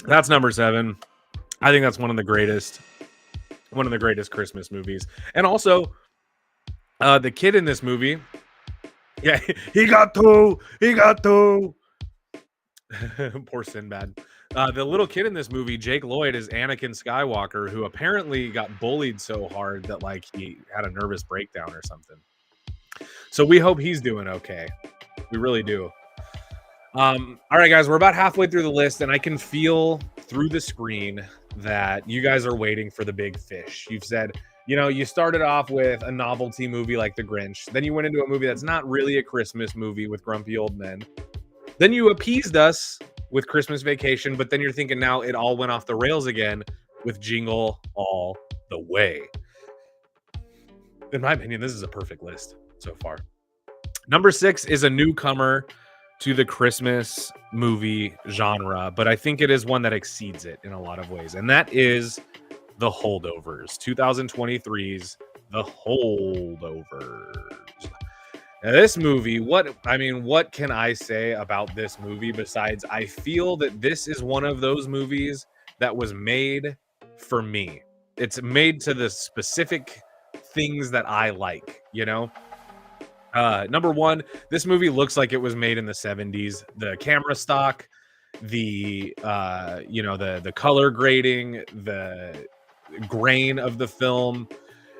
That's number 7. I think that's one of the greatest Christmas movies. And also, the kid in this movie, yeah, he got two. Poor Sinbad. The little kid in this movie, Jake Lloyd, is Anakin Skywalker, who apparently got bullied so hard that like he had a nervous breakdown or something. So we hope he's doing okay. We really do. All right, guys, we're about halfway through the list, and I can feel through the screen that you guys are waiting for the big fish. You've said, you started off with a novelty movie like The Grinch. Then you went into a movie that's not really a Christmas movie with Grumpy Old Men. Then you appeased us with Christmas Vacation, but then you're thinking now it all went off the rails again with Jingle All the Way. In my opinion, this is a perfect list so far. Number 6 is a newcomer to the Christmas movie genre, but I think it is one that exceeds it in a lot of ways, and that is The Holdovers, 2023's The Holdovers. Now, this movie, what can I say about this movie besides I feel that this is one of those movies that was made for me. It's made to the specific things that I like, you know? Number one, this movie looks like it was made in the 70s. The camera stock, the the color grading, the grain of the film,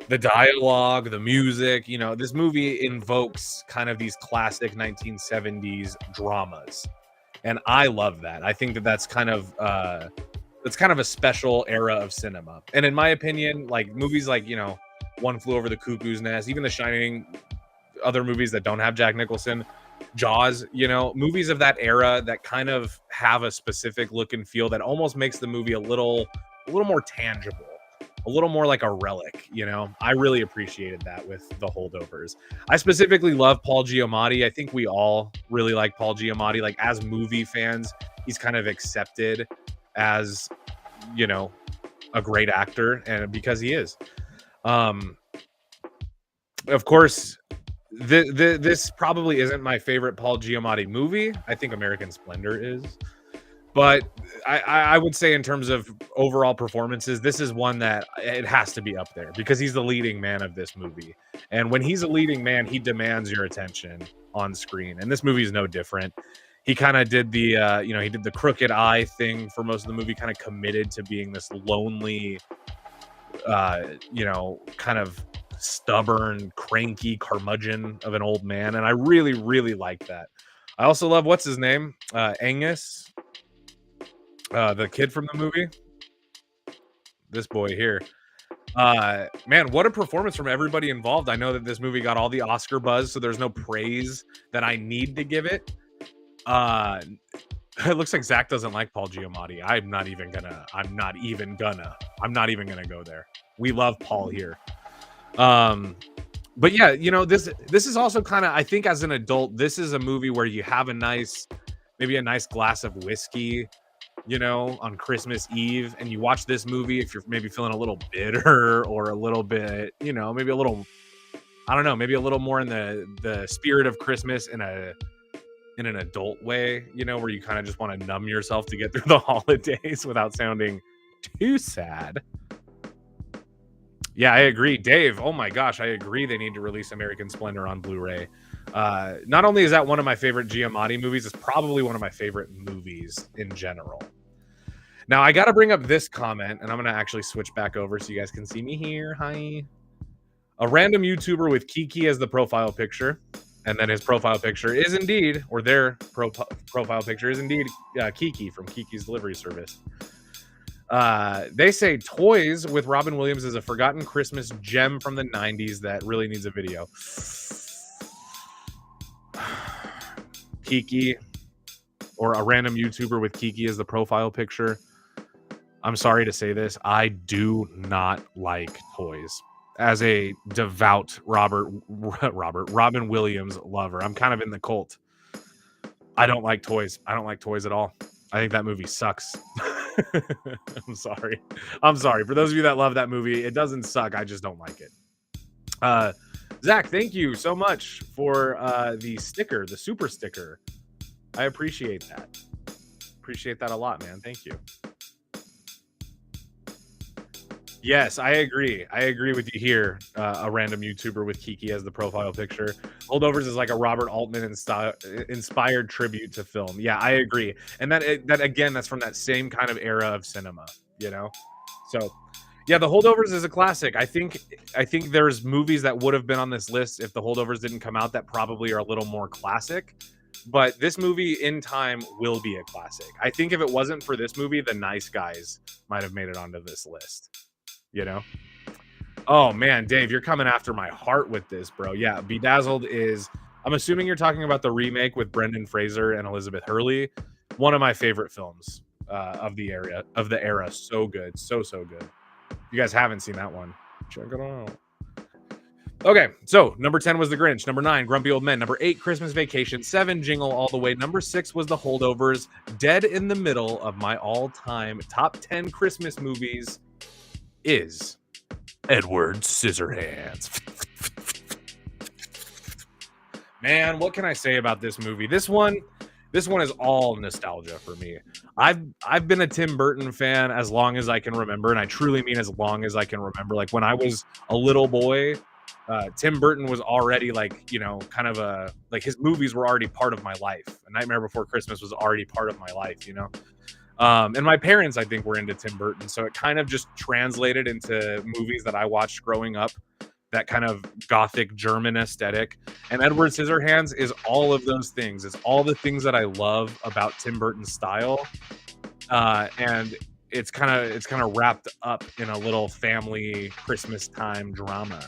the dialogue, the music, this movie invokes kind of these classic 1970s dramas. And I love that. I think that that's kind of a special era of cinema. And in my opinion, like movies like, One Flew Over the Cuckoo's Nest, even The Shining, other movies that don't have Jack Nicholson, Jaws, movies of that era that kind of have a specific look and feel that almost makes the movie a little more tangible, a little more like a relic. I really appreciated that with The Holdovers. I specifically love Paul Giamatti. I think we all really like Paul Giamatti. Like as movie fans, he's kind of accepted as, a great actor, and because he is. Of course, this probably isn't my favorite Paul Giamatti movie. I think American Splendor is. But I would say in terms of overall performances, this is one that it has to be up there because he's the leading man of this movie. And when he's a leading man, he demands your attention on screen. And this movie is no different. He kind of did the, he did the crooked eye thing for most of the movie, kind of committed to being this lonely, kind of stubborn, cranky curmudgeon of an old man. And I really, really like that. I also love, what's his name? Angus. The kid from the movie, this boy here. Man, what a performance from everybody involved. I know that this movie got all the Oscar buzz, so there's no praise that I need to give it. It looks like Zach doesn't like Paul Giamatti. I'm not even gonna go there. We love Paul here. But yeah, this is also kind of, I think as an adult, this is a movie where you have maybe a nice glass of whiskey, on Christmas Eve, and you watch this movie if you're maybe feeling a little bitter or a little bit, maybe a little, I don't know, maybe a little more in the spirit of Christmas in an adult way, where you kind of just want to numb yourself to get through the holidays without sounding too sad. Yeah, I agree. Dave, oh my gosh, I agree they need to release American Splendor on Blu-ray. Not only is that one of my favorite Giamatti movies, it's probably one of my favorite movies in general. Now, I got to bring up this comment, and I'm going to actually switch back over so you guys can see me here. Hi. A random YouTuber with Kiki as the profile picture, and then his profile picture is indeed, or their profile picture is indeed Kiki from Kiki's Delivery Service. They say Toys with Robin Williams is a forgotten Christmas gem from the 90s that really needs a video. Kiki, or a random YouTuber with Kiki as the profile picture. I'm sorry to say this, I do not like Toys. As a devout Robin Williams lover, I'm kind of in the cult. I don't like Toys. I don't like Toys at all. I think that movie sucks. I'm sorry. For those of you that love that movie, it doesn't suck. I just don't like it. Zach, thank you so much for the sticker, the super sticker. I appreciate that. Appreciate that a lot, man. Thank you. Yes, I agree. I agree with you here. A random YouTuber with Kiki as the profile picture. Holdovers is like a Robert Altman inspired tribute to film. Yeah, I agree. And that again, that's from that same kind of era of cinema, So, yeah, The Holdovers is a classic. I think there's movies that would have been on this list if The Holdovers didn't come out that probably are a little more classic. But this movie in time will be a classic. I think if it wasn't for this movie, The Nice Guys might have made it onto this list. Oh man, Dave, you're coming after my heart with this, bro. Yeah, Bedazzled is, I'm assuming you're talking about the remake with Brendan Fraser and Elizabeth Hurley. One of my favorite films of the era. So good. So good. If you guys haven't seen that one, check it out. Okay, so number 10 was The Grinch. Number 9, Grumpy Old Men. Number 8, Christmas Vacation. 7, Jingle All the Way. Number 6 was The Holdovers. Dead in the middle of my all-time top 10 Christmas movies is Edward Scissorhands. Man, what can I say about this movie? This one is all nostalgia for me. I've been a Tim Burton fan as long as I can remember, and I truly mean as long as I can remember. Like when I was a little boy, Tim Burton was already like, you know, kind of his movies were already part of my life. A Nightmare Before Christmas was already part of my life, you know. And my parents, I think, were into Tim Burton, so it kind of just translated into movies that I watched growing up. That kind of gothic German aesthetic. And Edward Scissorhands is all of those things. It's all the things that I love about Tim Burton's style. And it's kind of wrapped up in a little family Christmas time drama.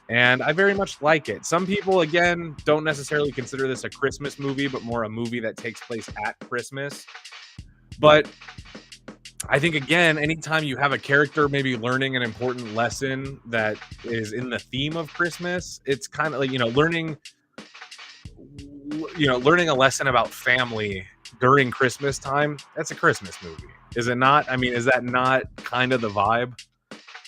And I very much like it. Some people, again, don't necessarily consider this a Christmas movie, but more a movie that takes place at Christmas. But I think, again, anytime you have a character maybe learning an important lesson that is in the theme of Christmas, it's kind of like, learning a lesson about family during Christmas time. That's a Christmas movie, is it not? I mean, is that not kind of the vibe?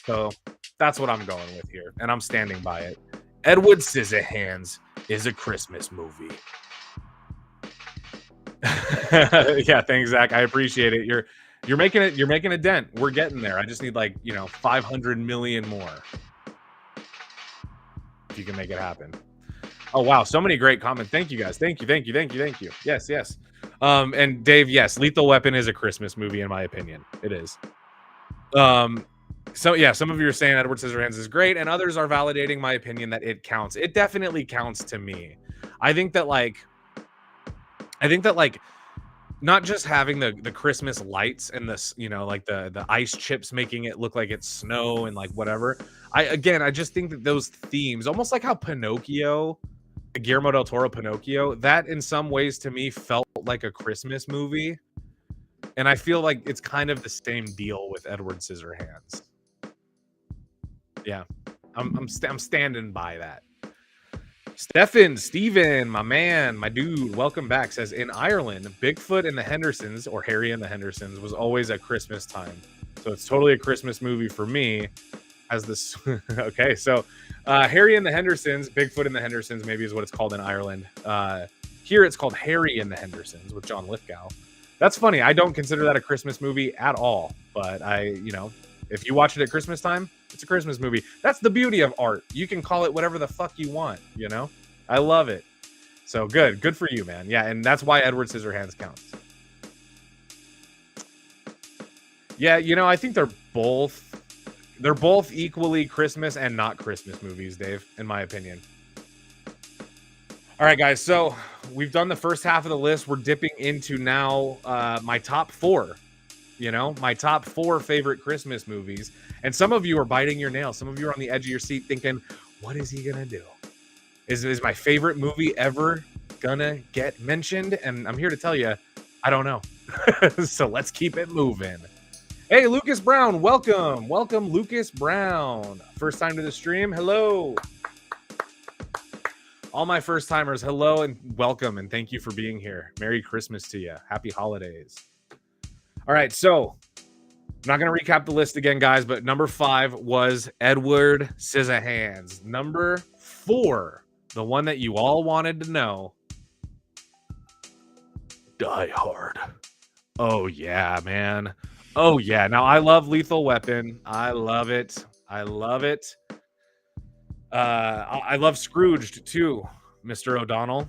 So that's what I'm going with here, and I'm standing by it. Edward Scissorhands is a Christmas movie. Yeah, thanks, Zach. I appreciate it. You're making a dent. We're getting there. I just need 500 million more. If you can make it happen. Oh wow, so many great comments. Thank you guys. Thank you. Yes. And Dave, yes, Lethal Weapon is a Christmas movie in my opinion. It is. So yeah, some of you are saying Edward Scissorhands is great, and others are validating my opinion that it counts. It definitely counts to me. I think that not just having the Christmas lights and this, the ice chips making it look like it's snow and whatever. I just think that those themes, almost like how Pinocchio, Guillermo del Toro Pinocchio, that in some ways to me felt like a Christmas movie. And I feel like it's kind of the same deal with Edward Scissorhands. Yeah, I'm standing by that. Steven, my man, my dude, welcome back. Says in Ireland, Bigfoot and the Hendersons, or Harry and the Hendersons, was always at Christmas time. So it's totally a Christmas movie for me. As this, okay, so Harry and the Hendersons, Bigfoot and the Hendersons, maybe is what it's called in Ireland. Here it's called Harry and the Hendersons with John Lithgow. That's funny. I don't consider that a Christmas movie at all, but if you watch it at Christmas time, it's a Christmas movie. That's the beauty of art. You can call it whatever the fuck you want, I love it. So good for you, man. Yeah, and that's why Edward Scissorhands counts. Yeah, I think they're both equally Christmas and not Christmas movies, Dave, in my opinion. All right, guys, so we've done the first half of the list. We're dipping into now my top 4. My top 4 favorite Christmas movies. And some of you are biting your nails. Some of you are on the edge of your seat thinking, what is he going to do? Is my favorite movie ever going to get mentioned? And I'm here to tell you, I don't know. So let's keep it moving. Hey, Lucas Brown, welcome. Welcome, Lucas Brown. First time to the stream. Hello. All my first timers, hello and welcome. And thank you for being here. Merry Christmas to you. Happy holidays. All right, so I'm not going to recap the list again, guys, but number 5 was Edward Scissorhands. Number 4, the one that you all wanted to know, Die Hard. Oh, yeah, man. Oh, yeah. Now, I love Lethal Weapon. I love it. I love Scrooged, too, Mr. O'Donnell.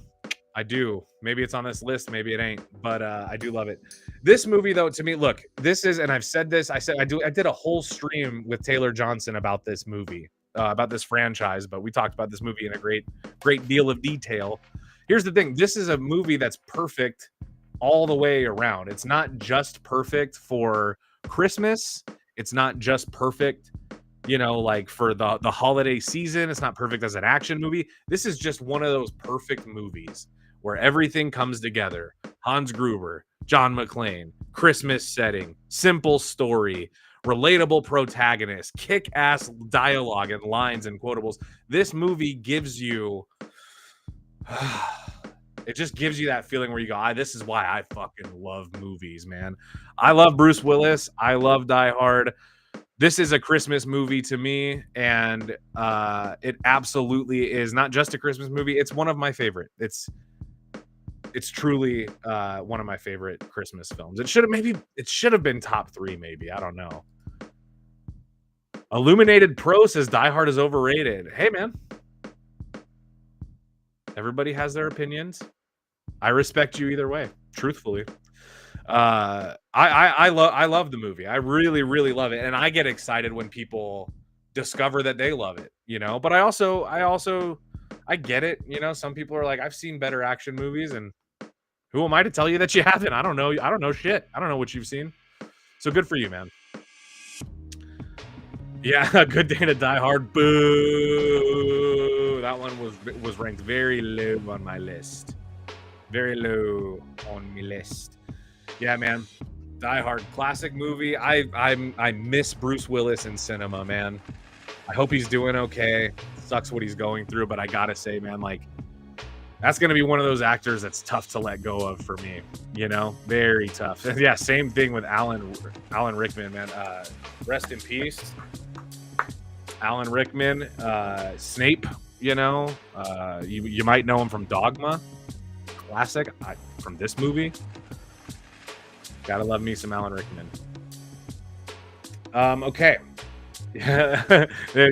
I do. Maybe it's on this list, maybe it ain't, but I do love it. This movie, though, to me, look, this is, and I've said this, I did a whole stream with Taylor Johnson about this movie, about this franchise, but we talked about this movie in a great deal of detail. Here's the thing. This is a movie that's perfect all the way around. It's not just perfect for Christmas. It's not just perfect, for the holiday season. It's not perfect as an action movie. This is just one of those perfect movies where everything comes together. Hans Gruber, John McClane, Christmas setting, simple story, relatable protagonist, kick-ass dialogue and lines and quotables. This movie gives you it just gives you that feeling where you go, this is why I fucking love movies, man. I love Bruce Willis. I love Die Hard. This is a Christmas movie to me, and it absolutely is not just a Christmas movie. It's one of my favorite. It's truly one of my favorite Christmas films. It should have been top 3, maybe. I don't know. Illuminated Pro says Die Hard is overrated. Hey, man. Everybody has their opinions. I respect you either way, truthfully. I love the movie. I really, really love it. And I get excited when people discover that they love it, you know, but I get it. You know, some people are like, I've seen better action movies, and who am I to tell you that you haven't? I don't know shit. I don't know what you've seen. So good for you, man. Yeah, a good day to Die Hard. Boo. That one was ranked very low on my list. Very low on my list. Yeah, man. Die Hard, classic movie. I miss Bruce Willis in cinema, man. I hope he's doing okay. Sucks what he's going through, but I gotta say, man, like, that's gonna be one of those actors that's tough to let go of for me. You know, very tough. And yeah, same thing with Alan Rickman, man. Rest in peace, Alan Rickman. Snape. You know, you might know him from Dogma. Classic. From this movie. Gotta love me some Alan Rickman. Okay.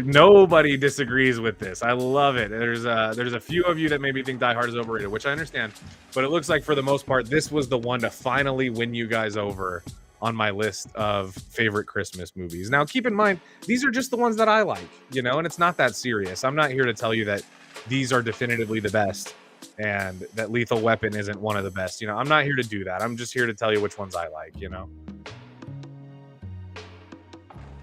Nobody disagrees with this. I love it. There's a few of you that maybe think Die Hard is overrated, which I understand. But it looks like for the most part, this was the one to finally win you guys over on my list of favorite Christmas movies. Now, keep in mind, these are just the ones that I like, you know, and it's not that serious. I'm not here to tell you that these are definitively the best and that Lethal Weapon isn't one of the best. You know, I'm not here to do that. I'm just here to tell you which ones I like, you know?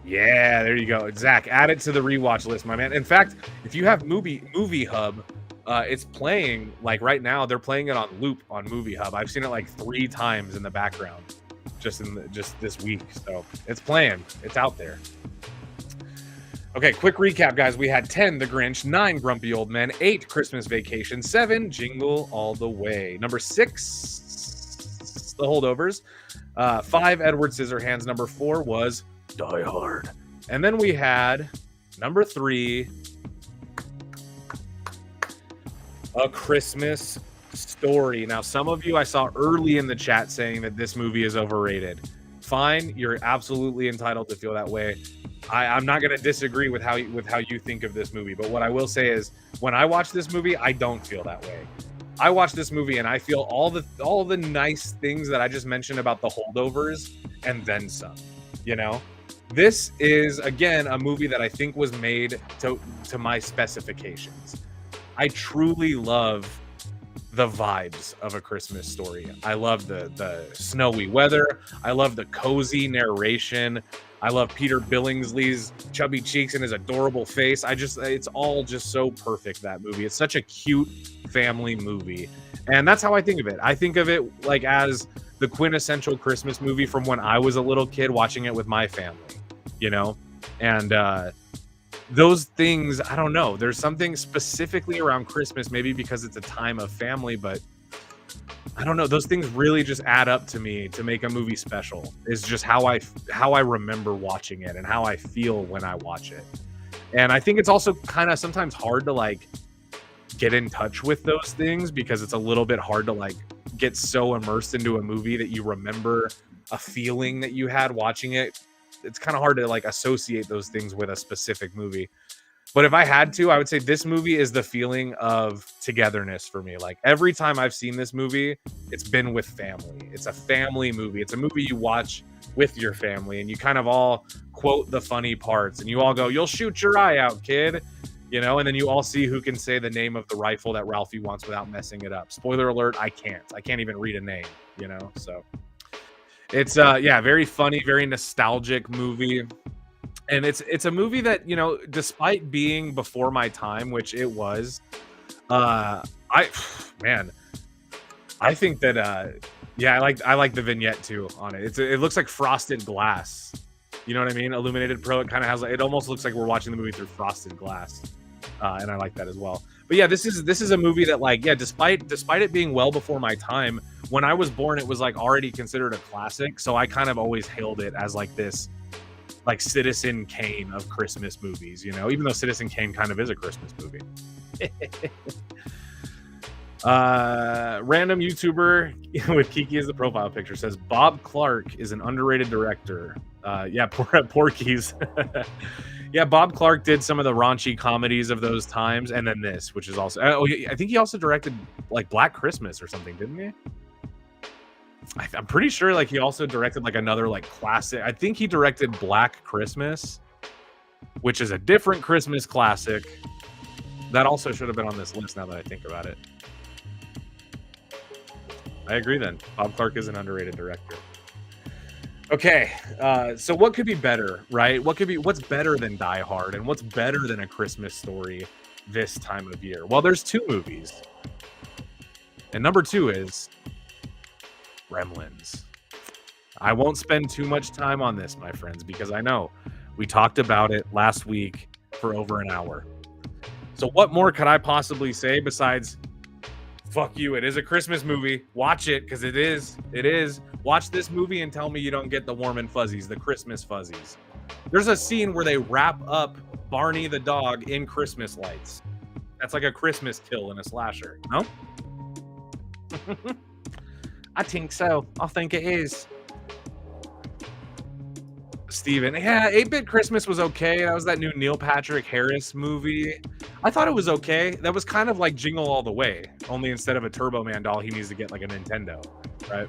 Yeah, there you go. Zach, add it to the rewatch list, my man. In fact, if you have Movie Hub, it's playing, like right now, they're playing it on loop on Movie Hub. I've seen it like 3 times in the background just this week. So it's playing. It's out there. Okay, quick recap, guys. We had 10, The Grinch, 9, Grumpy Old Men, 8, Christmas Vacation, 7, Jingle All the Way. Number 6, The Holdovers. 5, Edward Scissorhands. Number 4 was Die Hard. And then we had number 3, A Christmas Story. Now, some of you I saw early in the chat saying that this movie is overrated. Fine, you're absolutely entitled to feel that way. I'm not going to disagree with how you think of this movie, but what I will say is when I watch this movie, I don't feel that way. I watch this movie and I feel all the nice things that I just mentioned about The Holdovers and then some, you know? This is, again, a movie that I think was made to my specifications. I truly love the vibes of A Christmas Story. I love the snowy weather. I love the cozy narration. I love Peter Billingsley's chubby cheeks and his adorable face. It's all just so perfect, that movie. It's such a cute family movie. And that's how I think of it. I think of it like as the quintessential Christmas movie from when I was a little kid watching it with my family, you know? And those things, I don't know. There's something specifically around Christmas, maybe because it's a time of family, but I don't know. Those things really just add up to me to make a movie special. Is just how I remember watching it and how I feel when I watch it. And I think it's also kind of sometimes hard to like get in touch with those things because it's a little bit hard to like get so immersed into a movie that you remember a feeling that you had watching it. It's kind of hard to like associate those things with a specific movie. But if I had to, I would say this movie is the feeling of togetherness for me. Like every time I've seen this movie, it's been with family. It's a family movie. It's a movie you watch with your family and you kind of all quote the funny parts and you all go, "You'll shoot your eye out, kid." You know, and then you all see who can say the name of the rifle that Ralphie wants without messing it up. Spoiler alert, I can't even read a name, you know? So it's very funny, very nostalgic movie. And it's a movie that, you know, despite being before my time, which it was, I think that I like the vignette too on it. It looks like frosted glass You know what I mean? Illuminated Pro. It kind of has like, it almost looks like we're watching the movie through frosted glass, and I like that as well. But yeah, this is a movie that like despite it being well before my time, when I was born, it was like already considered a classic. So I kind of always hailed it as like this like Citizen Kane of Christmas movies. You know, even though Citizen Kane kind of is a Christmas movie. Random YouTuber with Kiki as the profile picture says Bob Clark is an underrated director. Yeah, Porky's. Yeah, Bob Clark did some of the raunchy comedies of those times, and then this, which is also. I think he also directed like Black Christmas or something, didn't he? I'm pretty sure like he also directed like another like classic. I think he directed Black Christmas, which is a different Christmas classic. That also should have been on this list now that I think about it. I agree then. Bob Clark is an underrated director. Okay, so what could be better, right? What's better than Die Hard, and what's better than A Christmas Story this time of year? Well, there's two movies. And number two is Gremlins. I won't spend too much time on this, my friends, because I know we talked about it last week for over an hour. So what more could I possibly say besides fuck you, it is a Christmas movie. Watch it, because it is. It is. Watch this movie and tell me you don't get the warm and fuzzies, the Christmas fuzzies. There's a scene where they wrap up Barney the dog in Christmas lights. That's like a Christmas kill in a slasher, no? I think so. I think it is. Steven, yeah, 8-Bit Christmas was okay. That was that new Neil Patrick Harris movie. I thought it was okay. That was kind of like Jingle All the Way, only instead of a Turbo Man doll, he needs to get like a Nintendo, right?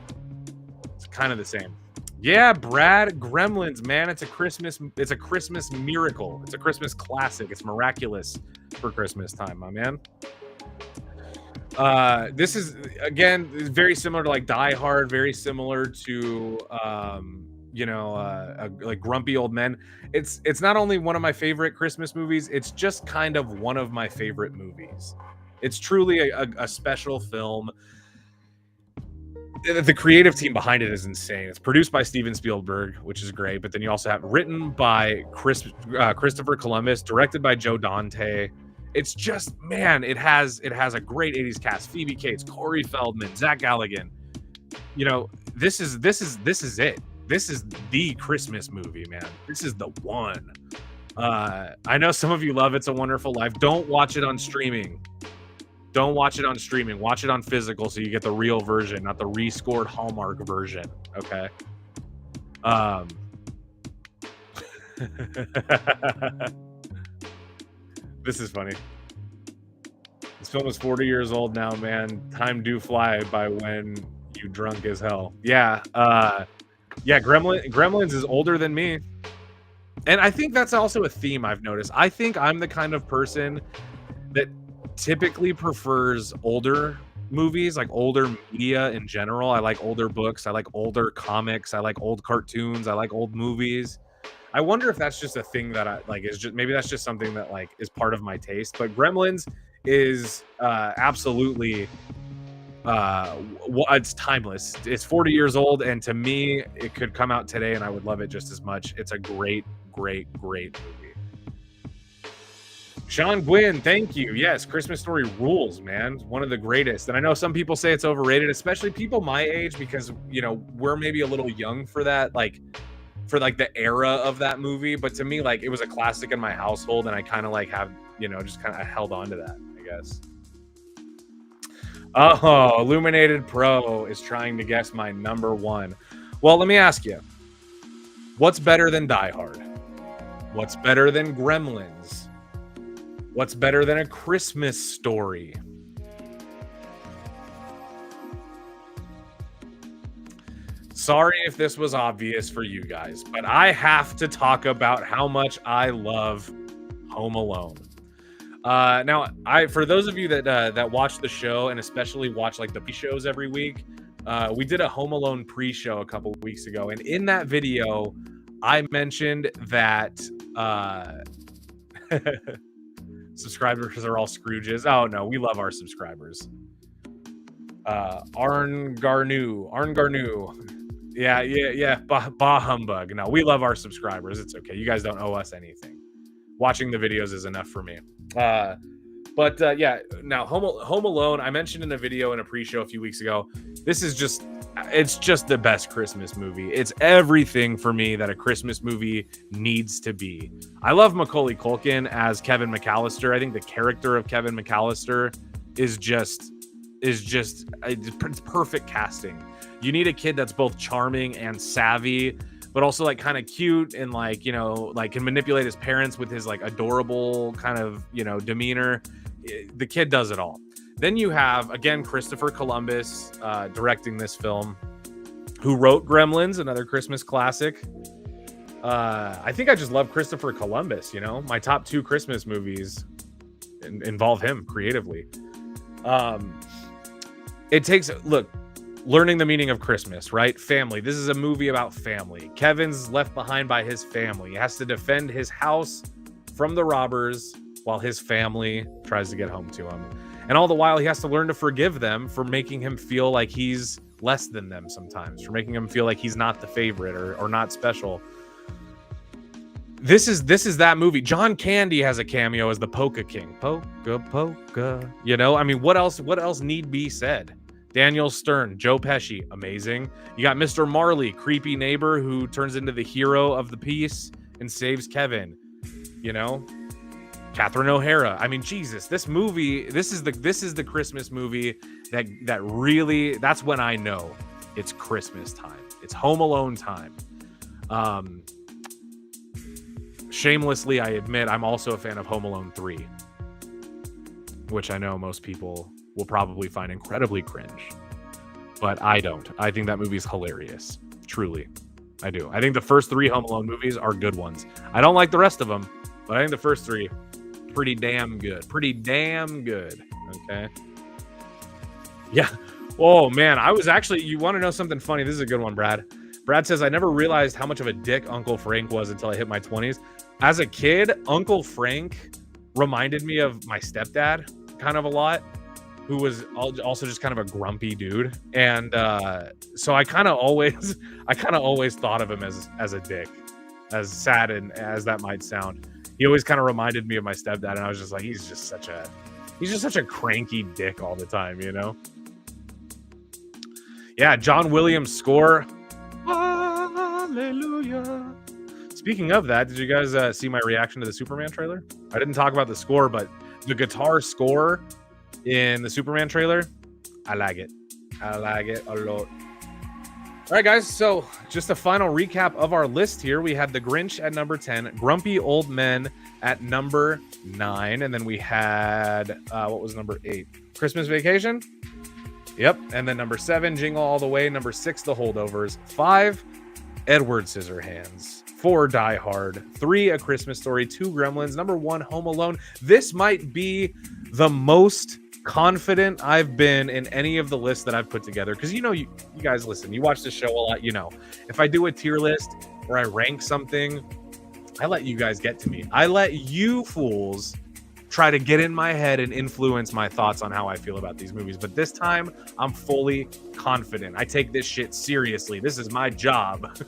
It's kind of the same. Yeah, Brad, Gremlins, man, it's a Christmas miracle. It's a Christmas classic. It's miraculous for Christmas time, my man. This is again very similar to like Die Hard, very similar to like Grumpy Old Men. It's not only one of my favorite Christmas movies, it's just kind of one of my favorite movies. It's truly a special film. The creative team behind it is insane. It's produced by Steven Spielberg, which is great, but then you also have written by Christopher Columbus, directed by Joe Dante. It's just, man, it has a great 80s cast. Phoebe Cates, Corey Feldman, Zach Galligan. You know, this is it. This is the Christmas movie, man. This is the one. I know some of you love It's a Wonderful Life. Don't watch it on streaming. Don't watch it on streaming. Watch it on physical so you get the real version, not the rescored Hallmark version. Okay. This is funny. This film is 40 years old now, man. Time do fly by when you drunk as hell. Yeah. Yeah, Gremlins is older than me. And I think that's also a theme I've noticed. I think I'm the kind of person that typically prefers older movies, like older media in general. I like older books. I like older comics. I like old cartoons. I like old movies. I wonder if that's just a thing that I like is just maybe that's just something that like is part of my taste. But Gremlins is absolutely it's timeless. It's 40 years old, and to me, it could come out today, and I would love it just as much. It's a great, great, great movie. Sean Gwynn, thank you. Yes, Christmas Story rules, man. One of the greatest. And I know some people say it's overrated, especially people my age, because we're maybe a little young for that, for the era of that movie. But to me, like, it was a classic in my household, and I kind of have just kind of held on to that, I guess. Oh, Illuminated Pro is trying to guess my number one. Well, let me ask you, what's better than Die Hard? What's better than Gremlins? What's better than A Christmas Story? Sorry if this was obvious for you guys, but I have to talk about how much I love Home Alone. Now, for those of you that watch the show and especially watch like the pre-shows every week, we did a Home Alone pre-show a couple weeks ago, and in that video, I mentioned that subscribers are all Scrooges. Oh no, we love our subscribers. Arn Garnu. Yeah. Bah humbug. No, we love our subscribers. It's okay. You guys don't owe us anything. Watching the videos is enough for me. But yeah, now Home Alone, I mentioned in a video in a pre-show a few weeks ago, it's just the best Christmas movie. It's everything for me that a Christmas movie needs to be. I love Macaulay Culkin as Kevin McAllister. I think the character of Kevin McAllister is just it's perfect casting. You need a kid that's both charming and savvy, but also like kind of cute and like, you know, like can manipulate his parents with his like adorable kind of, you know, demeanor. The kid does it all. Then you have, again, Christopher Columbus directing this film, who wrote Gremlins, another Christmas classic. I think I just love Christopher Columbus, you know? My top 2 Christmas movies involve him creatively. Learning the meaning of Christmas, right? Family. This is a movie about family. Kevin's left behind by his family. He has to defend his house from the robbers while his family tries to get home to him. And all the while, he has to learn to forgive them for making him feel like he's less than them sometimes, for making him feel like he's not the favorite or not special. This is that movie. John Candy has a cameo as the Polka King. Polka. You know, I mean, what else need be said? Daniel Stern, Joe Pesci, amazing. You got Mr. Marley, creepy neighbor who turns into the hero of the piece and saves Kevin. You know, Catherine O'Hara. I mean, Jesus, this movie, this is the Christmas movie that really, that's when I know it's Christmas time. It's Home Alone time. Shamelessly, I admit I'm also a fan of Home Alone 3, which I know most people will probably find incredibly cringe, but I don't. I think that movie's hilarious. Truly, I do. I think the first 3 Home Alone movies are good ones. I don't like the rest of them, but I think the first 3 pretty damn good. Okay. Yeah. Oh man, you want to know something funny? This is a good one, Brad. Brad says, I never realized how much of a dick Uncle Frank was until I hit my 20s. As a kid, Uncle Frank reminded me of my stepdad kind of a lot, who was also just kind of a grumpy dude. And so I kind of always thought of him as a dick, as sad and as that might sound. He always kind of reminded me of my stepdad, and I was just like, he's just such a cranky dick all the time, you know? Yeah, John Williams score. Hallelujah. Speaking of that, did you guys see my reaction to the Superman trailer? I didn't talk about the score, but the guitar score in the Superman trailer, I like it a lot. All right, guys, so just a final recap of our list here. We had The Grinch at number 10, Grumpy Old Men at number 9, and then we had, what was number 8? Christmas Vacation? Yep, and then number 7, Jingle All the Way. Number 6, The Holdovers. 5, Edward Scissorhands. 4, Die Hard. 3, A Christmas Story. 2, Gremlins. Number 1, Home Alone. This might be the most confident I've been in any of the lists that I've put together, because you guys listen, you watch the show a lot. If I do a tier list where I rank something, I let you guys get to me. I let you fools try to get in my head and influence my thoughts on how I feel about these movies. But this time, I'm fully confident. I take this shit seriously. This is my job.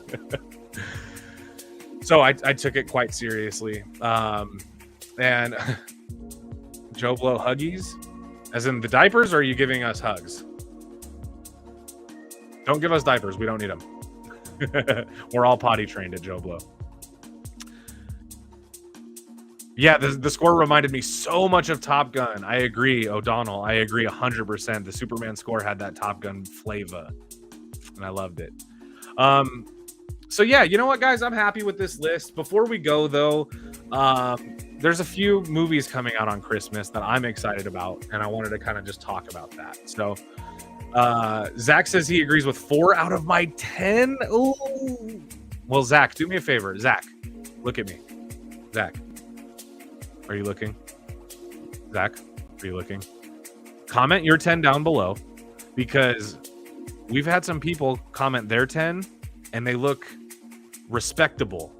So I took it quite seriously. And Joe Blow Huggies? As in the diapers, or are you giving us hugs? Don't give us diapers. We don't need them. We're all potty trained at Joe Blow. Yeah, the score reminded me so much of Top Gun. I agree, O'Donnell. I agree 100%. The Superman score had that Top Gun flavor, and I loved it. So yeah, you know what, guys? I'm happy with this list. Before we go, though, there's a few movies coming out on Christmas that I'm excited about, and I wanted to kind of just talk about that. So Zach says he agrees with 4 out of my 10. Ooh. Well, Zach, do me a favor. Zach, look at me. Zach, are you looking? Zach, are you looking? Comment your 10 down below, because we've had some people comment their 10 and they look respectable,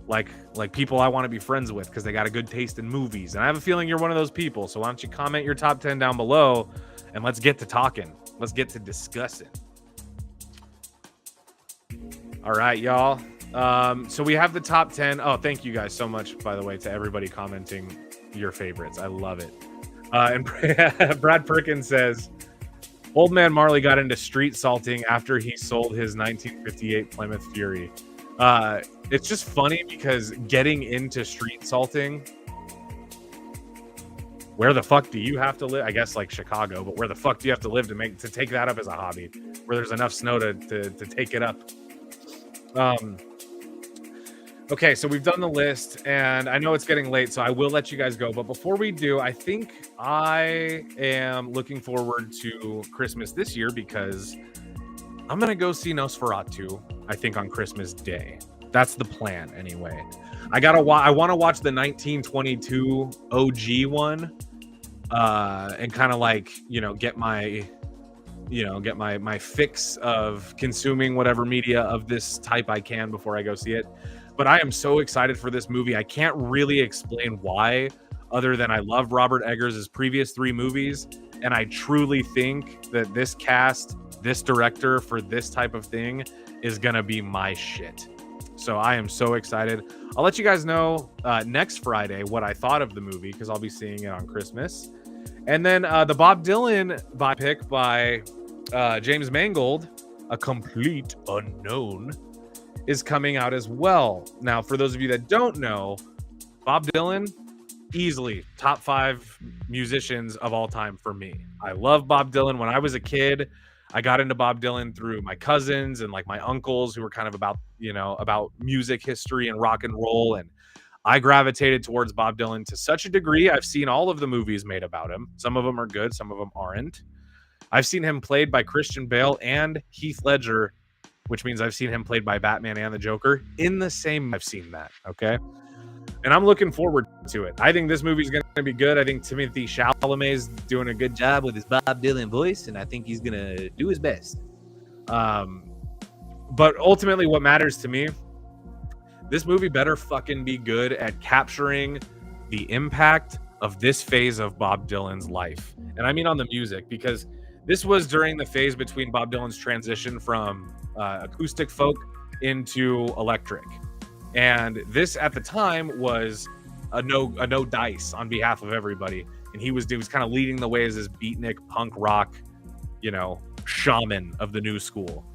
like people I want to be friends with because they got a good taste in movies. And I have a feeling you're one of those people. So why don't you comment your top 10 down below, and let's get to talking. Let's get to discussing. All right, y'all. So we have the top 10. Oh, thank you guys so much, by the way, to everybody commenting your favorites. I love it. And Brad Perkins says, Old Man Marley got into street salting after he sold his 1958 Plymouth Fury. It's just funny because getting into street salting, where the fuck do you have to live? I guess like Chicago, but where the fuck do you have to live to take that up as a hobby? Where there's enough snow to take it up. Okay, so we've done the list, and I know it's getting late, so I will let you guys go. But before we do, I think I am looking forward to Christmas this year because I'm going to go see Nosferatu, I think, on Christmas Day. That's the plan, anyway. I want to watch the 1922 OG one and kind of like, get my fix of consuming whatever media of this type I can before I go see it. But I am so excited for this movie. I can't really explain why, other than I love Robert Eggers' previous 3 movies. And I truly think that this cast, this director for this type of thing is going to be my shit. So I am so excited. I'll let you guys know next Friday what I thought of the movie because I'll be seeing it on Christmas. And then the Bob Dylan biopic by James Mangold, A Complete Unknown, is coming out as well. Now, for those of you that don't know, Bob Dylan, easily top 5 musicians of all time for me. I love Bob Dylan. When I was a kid, I got into Bob Dylan through my cousins and like my uncles who were kind of about music history and rock and roll. And I gravitated towards Bob Dylan to such a degree. I've seen all of the movies made about him. Some of them are good, some of them aren't. I've seen him played by Christian Bale and Heath Ledger, which means I've seen him played by Batman and the Joker in the same. I've seen that. Okay. And I'm looking forward to it. I think this movie's going to be good. I think Timothée Chalamet's doing a good job with his Bob Dylan voice, and I think he's going to do his best. But ultimately what matters to me, this movie better fucking be good at capturing the impact of this phase of Bob Dylan's life. And I mean on the music, because this was during the phase between Bob Dylan's transition from acoustic folk into electric. And this at the time was a no dice on behalf of everybody. And he was kind of leading the way as this beatnik punk rock, shaman of the new school.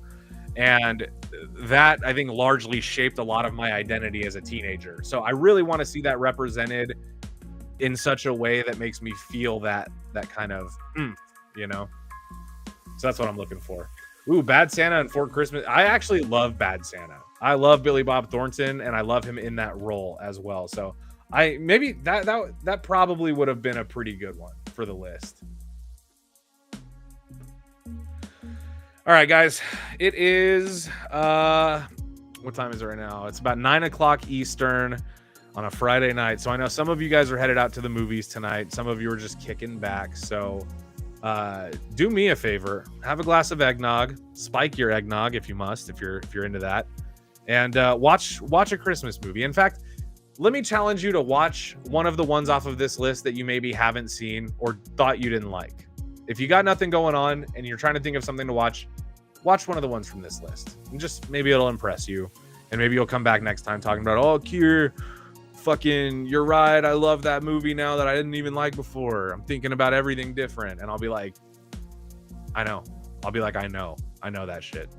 And that, I think, largely shaped a lot of my identity as a teenager. So I really want to see that represented in such a way that makes me feel that kind of, So that's what I'm looking for. Ooh, Bad Santa and For Christmas. I actually love Bad Santa. I love Billy Bob Thornton, and I love him in that role as well. So maybe that probably would have been a pretty good one for the list. All right, guys. It is what time is it right now? It's about 9:00 Eastern on a Friday night. So I know some of you guys are headed out to the movies tonight. Some of you are just kicking back. So do me a favor, have a glass of eggnog, spike your eggnog if you must, if you're into that, and watch a Christmas movie. In fact, let me challenge you to watch one of the ones off of this list that you maybe haven't seen or thought you didn't like. If you got nothing going on and you're trying to think of something to watch one of the ones from this list, and just maybe it'll impress you, and maybe you'll come back next time talking about, oh, Kier, fucking, you're right, I love that movie now that I didn't even like before. I'm thinking about everything different. And I'll be like, I know. I'll be like, I know that shit.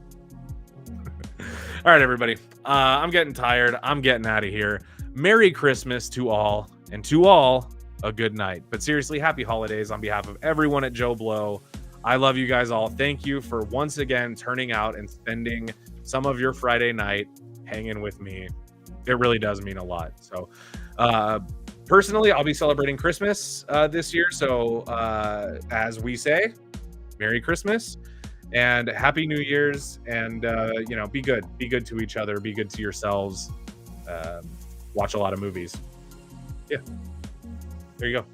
All right, everybody. I'm getting tired. I'm getting out of here. Merry Christmas to all, and to all, a good night. But seriously, happy holidays on behalf of everyone at Joe Blow. I love you guys all. Thank you for once again turning out and spending some of your Friday night hanging with me. It really does mean a lot. So personally, I'll be celebrating Christmas this year. So as we say, Merry Christmas and Happy New Year's. And, be good. Be good to each other. Be good to yourselves. Watch a lot of movies. Yeah. There you go.